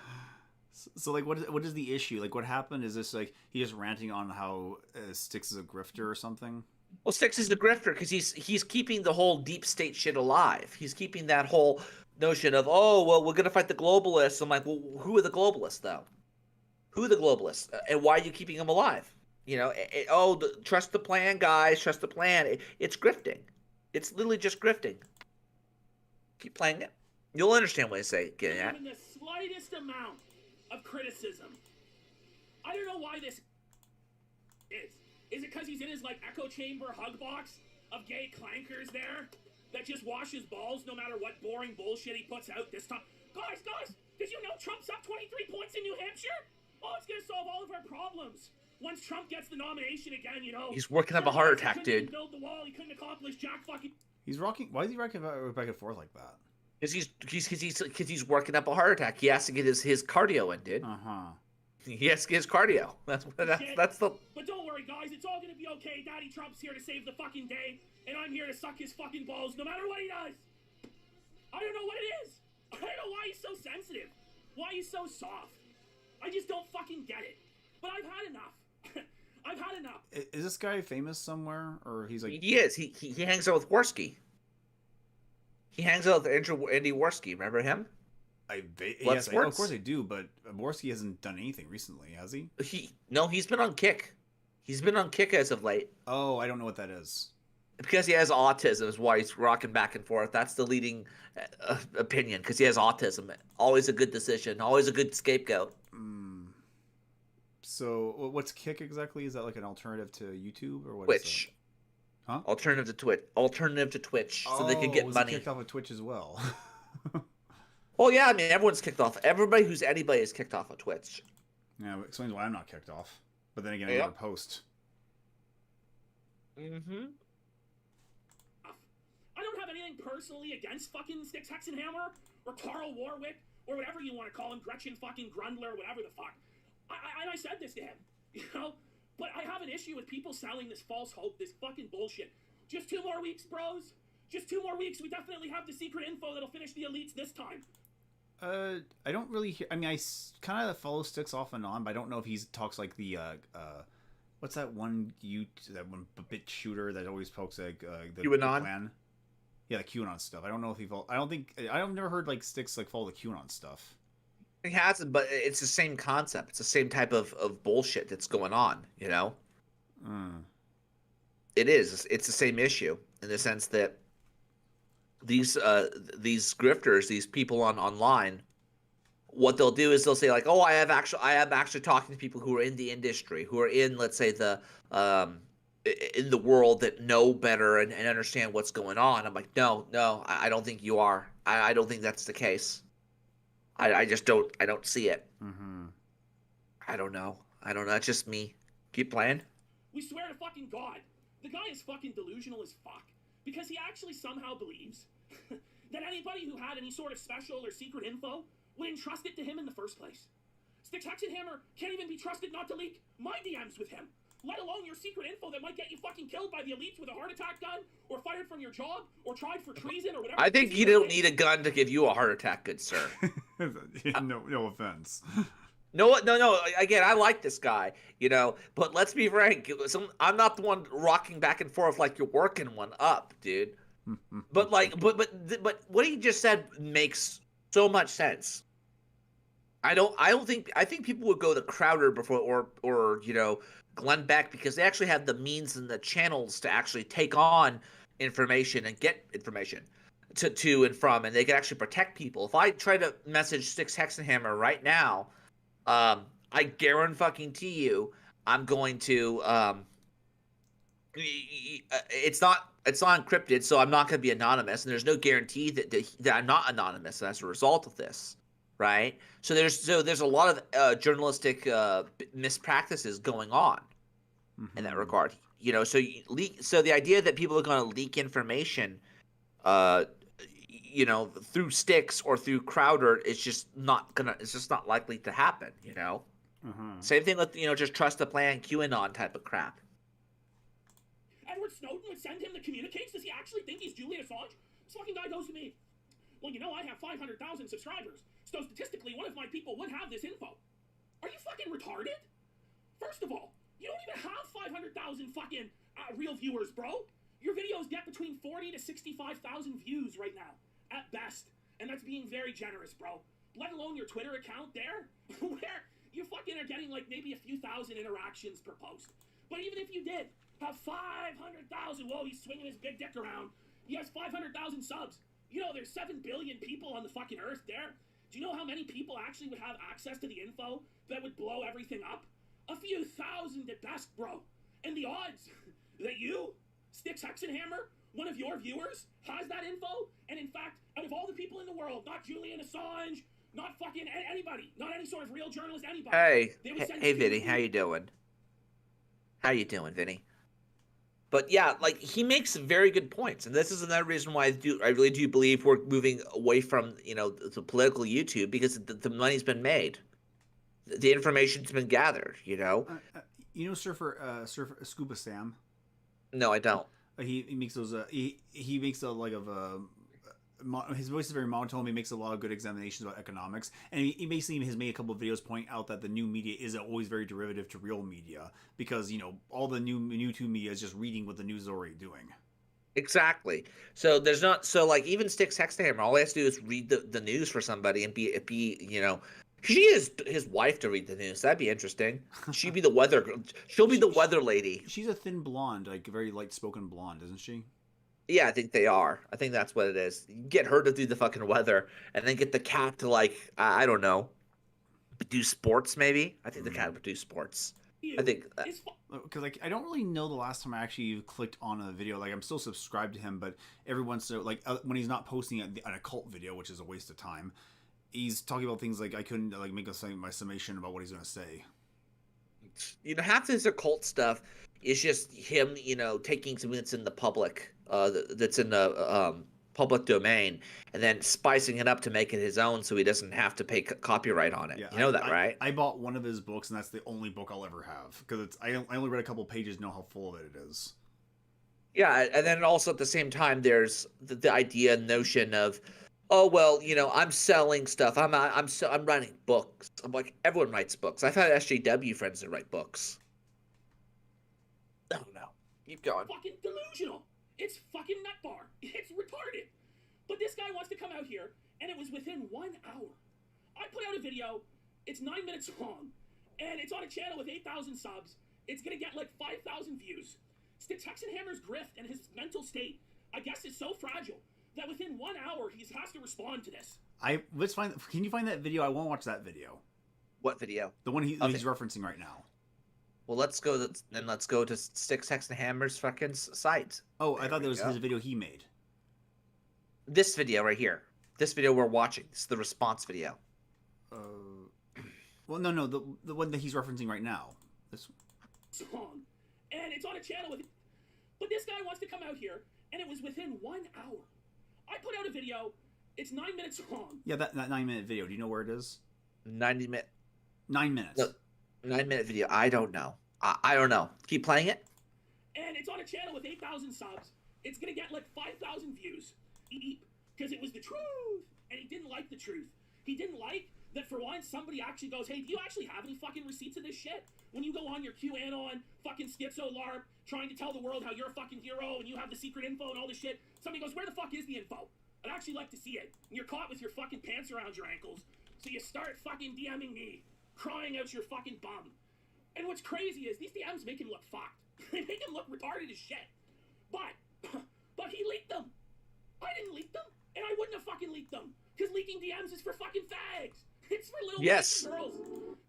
So like, what is the issue? Like, what happened? Is this like he just ranting on how Styx is a grifter or something? Well, Styx is the grifter because he's keeping the whole deep state shit alive. He's keeping that whole notion of, oh, well, we're gonna fight the globalists. I'm like, well, who are the globalists though? Who are the globalists, and why are you keeping them alive? You know, trust the plan, guys. Trust the plan. It's grifting. It's literally just grifting. Keep playing it. You'll understand what I say. Getting at. Even the slightest amount of criticism. I don't know why this is. Is it because he's in his like echo chamber hug box of gay clankers there that just washes balls no matter what boring bullshit he puts out this time? Guys, did you know Trump's up 23 points in New Hampshire? Oh, it's gonna solve all of our problems. Once Trump gets the nomination again, you know. He's working up a heart attack, dude. Build the wall. He couldn't accomplish jack fucking. He's rocking. Why is he rocking back and forth like that? Because he's working up a heart attack. He has to get his cardio in, dude. He has to get his cardio. That's the. But don't worry, guys. It's all gonna be okay. Daddy Trump's here to save the fucking day, and I'm here to suck his fucking balls, no matter what he does. I don't know what it is. I don't know why he's so sensitive. Why he's so soft. I just don't fucking get it. But I've had enough. I've had enough. Is this guy famous somewhere, or he's like? He is. He hangs out with Worski. He hangs out with Andy Worski. Remember him? Yes, of course I do. But Worski hasn't done anything recently, has he? He's been on Kick. He's been on Kick as of late. Oh, I don't know what that is. Because he has autism is why he's rocking back and forth. That's the leading opinion, because he has autism. Always a good decision. Always a good scapegoat. So what's Kick exactly? Is that like an alternative to YouTube or what? Twitch. Huh? Alternative to Twitch. Alternative to Twitch, so they could get was money. He kicked off of Twitch as well. Well, yeah, I mean, everyone's kicked off. Everybody who's anybody is kicked off of Twitch. Yeah, it explains why I'm not kicked off. But then again, I Yep. never post. Mm-hmm. I don't have anything personally against fucking Styx Hexenhammer or Carl Warwick or whatever you want to call him, Gretchen fucking Grundler, whatever the fuck. I said this to him, you know? But I have an issue with people selling this false hope, this fucking bullshit. Just 2 more weeks, bros. Just 2 more weeks. We definitely have the secret info that'll finish the elites this time. I don't really hear. I mean, I kind of follow Styx off and on, but I don't know if he talks like the what's that one bit shooter that always pokes like the QAnon? Plan? Yeah, the QAnon stuff. I don't know if he I've never heard like Styx like follow the QAnon stuff. It hasn't, but it's the same concept. It's the same type of bullshit that's going on, you know? It is. It's the same issue in the sense that these grifters, these people online, what they'll do is they'll say like, "Oh, I am actually talking to people who are in the industry, who are in, let's say, the in the world that know better and understand what's going on." I'm like, no, I don't think you are. I don't think that's the case. I just don't see it. Mm-hmm. I don't know. It's just me. Keep playing. We swear to fucking God, the guy is fucking delusional as fuck. Because he actually somehow believes that anybody who had any sort of special or secret info would entrust it to him in the first place. Styx Hexenhammer can't even be trusted not to leak my DMs with him, let alone your secret info that might get you fucking killed by the elites with a heart attack gun, or fired from your job, or tried for treason, or whatever. I think you don't need a gun to give you a heart attack, good sir. No offense. No. Again, I like this guy, you know, but let's be frank. I'm not the one rocking back and forth like you're working one up, dude. But what he just said makes so much sense. I think people would go to Crowder before or you know, Glenn Beck, because they actually have the means and the channels to actually take on information and get information to and from, and they can actually protect people. If I try to message Styx Hexenhammer right now, I guarantee you, I'm going to. It's not encrypted, so I'm not going to be anonymous, and there's no guarantee that I'm not anonymous as a result of this, right? So there's a lot of journalistic mispractices going on in that regard, you know. So the idea that people are going to leak information, you know, through Styx or through Crowder, it's just not likely to happen, you know. Same thing with, you know, just trust the plan, QAnon type of crap. Edward Snowden would send him the communiques? Does he actually think he's Julian Assange? This fucking guy goes to me, well, you know, I have 500,000 subscribers, so statistically one of my people would have this info. Are you fucking retarded? First of all, you don't even have 500,000 fucking real viewers, bro. Your videos get between 40 to 65,000 views right now, at best. And that's being very generous, bro. Let alone your Twitter account there, where you fucking are getting like maybe a few thousand interactions per post. But even if you did have 500,000, whoa, he's swinging his big dick around. He has 500,000 subs. You know, there's 7 billion people on the fucking earth there. Do you know how many people actually would have access to the info that would blow everything up? A few thousand at best, bro. And the odds that you, Styx Hexenhammer, one of your viewers, has that info, and in fact, out of all the people in the world, not Julian Assange, not fucking anybody, not any sort of real journalist, anybody. Hey, Vinny, how you doing? How you doing, Vinny? But yeah, like, he makes very good points, and this is another reason why I really do believe we're moving away from, you know, the political YouTube, because the money's been made, the information's been gathered, you know. You know, Surfer Scuba Sam. No, I don't. He makes those. He makes a like of a. His voice is very monotone. He makes a lot of good examinations about economics, and he basically has made a couple of videos point out that the new media isn't always very derivative to real media, because, you know, all the new YouTube media is just reading what the news is already doing. Exactly. So there's not, so like, even Styx Hexenhammer, all he has to do is read the news for somebody and be you know, she is his wife to read the news. That'd be interesting. She'd be the weather. She'll be the weather lady. She's a thin blonde, like very light spoken blonde, isn't she? Yeah, I think they are. I think that's what it is. You get her to do the fucking weather, and then get the cat to, like, I don't know. do sports, maybe. I think the cat would do sports. I think because like I don't really know the last time I actually clicked on a video. Like I'm still subscribed to him, but every once in a like when he's not posting an occult video, which is a waste of time, he's talking about things like I couldn't like make my summation about what he's gonna say. You know, half this occult stuff is just him, you know, taking something that's in the public, that's in the public domain, and then spicing it up to make it his own, so he doesn't have to pay copyright on it. Yeah, you know that, right? I bought one of his books, and that's the only book I'll ever have because I only read a couple pages, know how full of it is. Yeah, and then also at the same time, there's the idea, notion of, oh well, you know, I'm selling stuff. I'm writing books. I'm like, everyone writes books. I've had SJW friends that write books. Oh no, keep going. Fucking delusional. It's fucking nut bar. It's retarded. But this guy wants to come out here, and it was within 1 hour. I put out a video. It's 9 minutes long, and it's on a channel with 8,000 subs. It's gonna get like 5,000 views. Sticks Hexenhammer's grift and his mental state, I guess, is so fragile that within 1 hour he has to respond to this. Let's find. Can you find that video? I won't watch that video. What video? The one he's referencing right now. Well, let's go to Sticks Hexenhammer's fucking site. Oh, I thought that was his video he made. This video right here. This video we're watching. This is the response video. Well, no, the one that he's referencing right now. This song, and it's on a channel with. But this guy wants to come out here, and it was within 1 hour. I put out a video. It's 9 minutes long. Yeah, that 9-minute video. Do you know where it is? 9 minutes. No, 9-minute video. I don't know. I don't know. Keep playing it. And it's on a channel with 8,000 subs. It's gonna get like 5,000 views. Because it was the truth. And he didn't like the truth. He didn't like that for once somebody actually goes, hey, do you actually have any fucking receipts of this shit? When you go on your QAnon fucking schizo LARP trying to tell the world how you're a fucking hero and you have the secret info and all this shit, somebody goes, where the fuck is the info? I'd actually like to see it. And you're caught with your fucking pants around your ankles. So you start fucking DMing me, crying out your fucking bum. And what's crazy is these DMs make him look fucked. They make him look retarded as shit. But he leaked them. I didn't leak them, and I wouldn't have fucking leaked them. Because leaking DMs is for fucking fags. It's for little girls.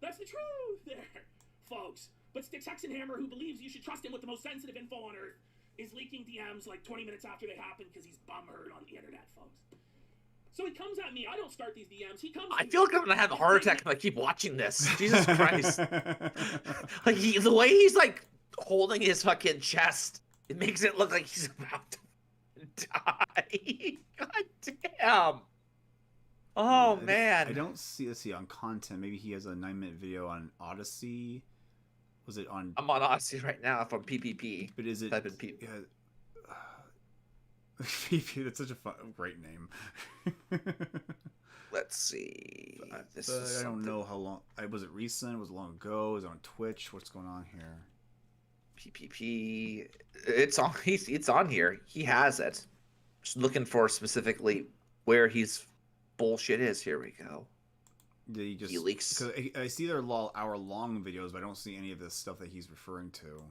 That's the truth there, folks. But Sticks Hexenhammer, who believes you should trust him with the most sensitive info on Earth, is leaking DMs like 20 minutes after they happen because he's bumhurt on the internet, folks. So he comes at me. I don't start these DMs. He comes. I feel like I'm gonna have a heart attack if I keep watching this. Jesus Christ! Like the way he's like holding his fucking chest, it makes it look like he's about to die. God damn! Oh man! I don't see. Let's see on content. Maybe he has a 9-minute video on Odyssey. Was it on? I'm on Odyssey right now from PPP. But is it? Type in P. PP, that's such a great name. Let's see. I don't know how long. Was it recent? Was it long ago? Is it on Twitch? What's going on here? PPP. It's on. It's on here. He has it. Just looking for specifically where he's bullshit is. Here we go. He leaks. Because I see their hour-long videos, but I don't see any of this stuff that he's referring to.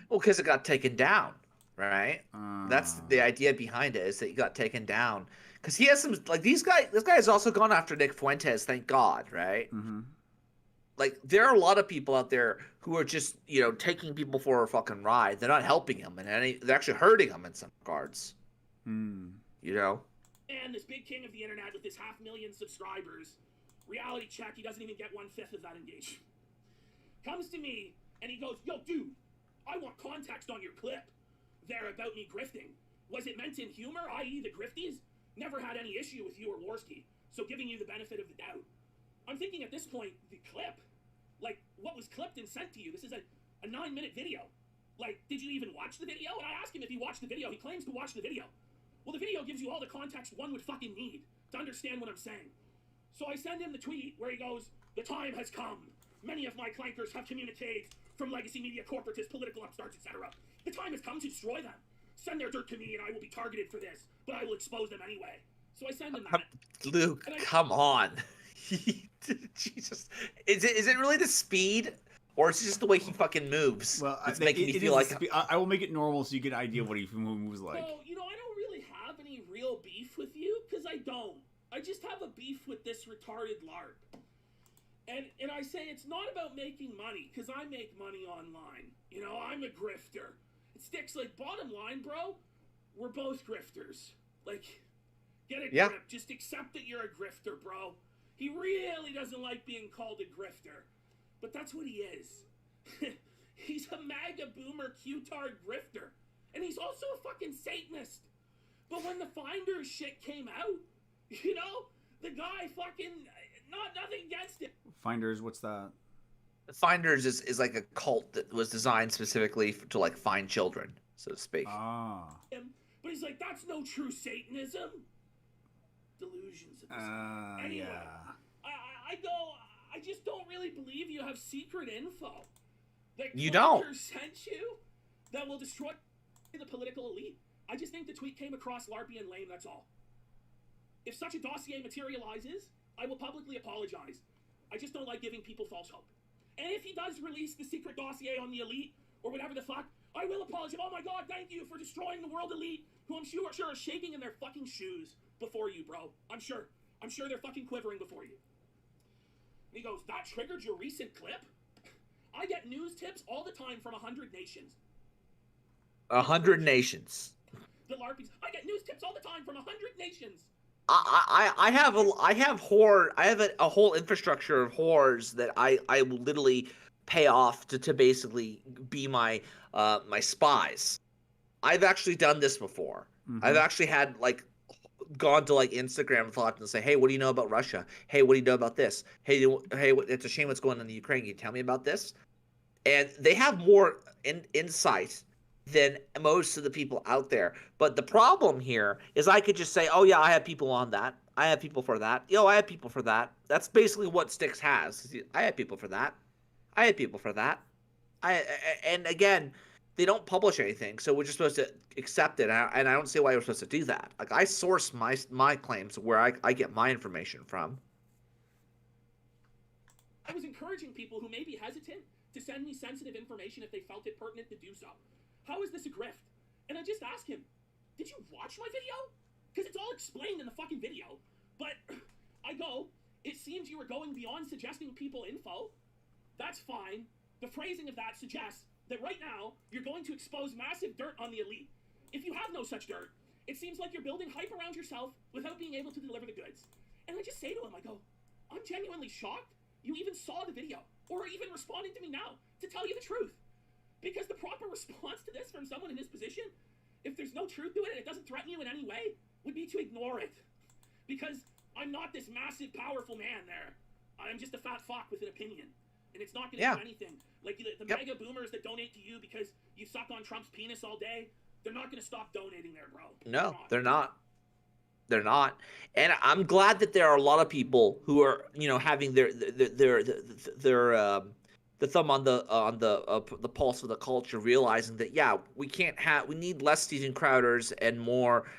Well, because it got taken down. Right, that's the idea behind it, is that he got taken down because he has some like these guys. This guy has also gone after Nick Fuentes, thank God, right? Mm-hmm. Like there are a lot of people out there who are just taking people for a fucking ride. They're not helping them, and they're actually hurting them in some regards. Mm. And this big king of the internet with his 500,000 subscribers, reality check, he doesn't even get 1/5 of that engagement. Comes to me and he goes, "Yo, dude, I want context on your clip there about me grifting. Was it meant in humor, i.e. the grifties? Never had any issue with you or Worski, so giving you the benefit of the doubt." I'm thinking at this point, the clip, like what was clipped and sent to you, this is a 9-minute video. Like, did you even watch the video? And I asked him if he watched the video. He claims to watch the video. Well, the video gives you all the context one would fucking need to understand what I'm saying. So I send him the tweet where he goes, "The time has come. Many of my clankers have communicated from legacy media corporatists, political upstarts, etc. The time has come to destroy them. Send their dirt to me and I will be targeted for this, but I will expose them anyway." So I send him that. Luke, come on. Jesus. Is it really the speed? Or is it just the way he fucking moves? Well, it's making me feel like... I will make it normal so you get an idea of what he moves like. So, I don't really have any real beef with you, because I don't. I just have a beef with this retarded LARP. And I say it's not about making money, because I make money online. You know, I'm a grifter. It sticks like, bottom line, bro, we're both grifters. Like, get a grip. Just accept that you're a grifter, bro. He really doesn't like being called a grifter. But that's what he is. He's a MAGA boomer Q-tard grifter. And he's also a fucking Satanist. But when the Finders shit came out, you know, the guy fucking, nothing against it. Finders, what's that? Finders is like a cult that was designed specifically to like find children, so to speak. Ah. But he's like, that's no true Satanism. Delusions of this. Anyway, Yeah. I just don't really believe you have secret info. That You don't. Twitter sent you that will destroy the political elite. I just think the tweet came across larpy and lame, that's all. If such a dossier materializes, I will publicly apologize. I just don't like giving people false hope. And if he does release the secret dossier on the elite, or whatever the fuck, I will apologize. Oh my god, thank you for destroying the world elite, who I'm sure are shaking in their fucking shoes before you, bro. I'm sure they're fucking quivering before you. And he goes, that triggered your recent clip? I get news tips all the time from 100 nations. 100 nations. The LARPies. I get news tips all the time from 100 nations. I have a whole infrastructure of whores that I will literally pay off to basically be my my spies. I've actually done this before. I've actually had like gone to like Instagram thoughts and say, hey, what do you know about Russia? Hey, what do you know about this? Hey, it's a shame what's going on in the Ukraine. Can you tell me about this? And they have more insight than most of the people out there. But the problem here is I could just say, oh yeah, I have people on that. I have people for that. Yo, I have people for that. That's basically what Styx has. I have people for that. I have people for that. And again, they don't publish anything, so we're just supposed to accept it. And I don't see why we're supposed to do that. Like, I source my claims where I get my information from. I was encouraging people who may be hesitant to send me sensitive information if they felt it pertinent to do so. How is this a grift? And I just asked him, did you watch my video? Because it's all explained in the fucking video. But I go, it seems you were going beyond suggesting people info. That's fine. The phrasing of that suggests that right now you're going to expose massive dirt on the elite. If you have no such dirt, it seems like you're building hype around yourself without being able to deliver the goods. And I just say to him, I go, I'm genuinely shocked you even saw the video, or even responding to me now to tell you the truth. Because the proper response to this from someone in his position, if there's no truth to it and it doesn't threaten you in any way, would be to ignore it. Because I'm not this massive, powerful man there. I'm just a fat fuck with an opinion. And it's not going to do anything. Like the mega boomers that donate to you because you suck on Trump's penis all day, they're not going to stop donating there, bro. No, they're not. They're not. And I'm glad that there are a lot of people who are, you know, having their the thumb on the pulse of the culture, realizing that we need less Steven Crowders and more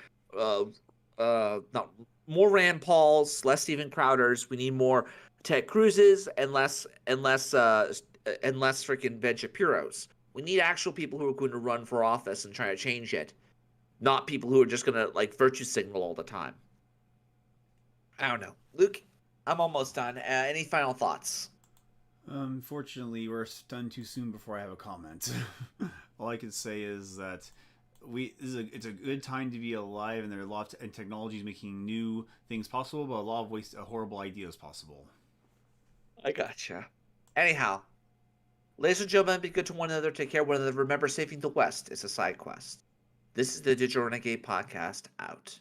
more Rand Pauls, less Steven Crowders. We need more Ted Cruz's and less freaking Ben Shapiro's. We need actual people who are going to run for office and try to change it, not people who are just going to like virtue signal all the time. I don't know. Luke, I'm almost done. Any final thoughts? Unfortunately, we're done too soon before I have a comment. All I can say is that it's a good time to be alive, and there are lots and technology is making new things possible, but a lot of horrible ideas possible. I gotcha. Anyhow, ladies and gentlemen, be good to one another. Take care of one another. Remember, saving the West is a side quest. This is the Digital Renegade Podcast out.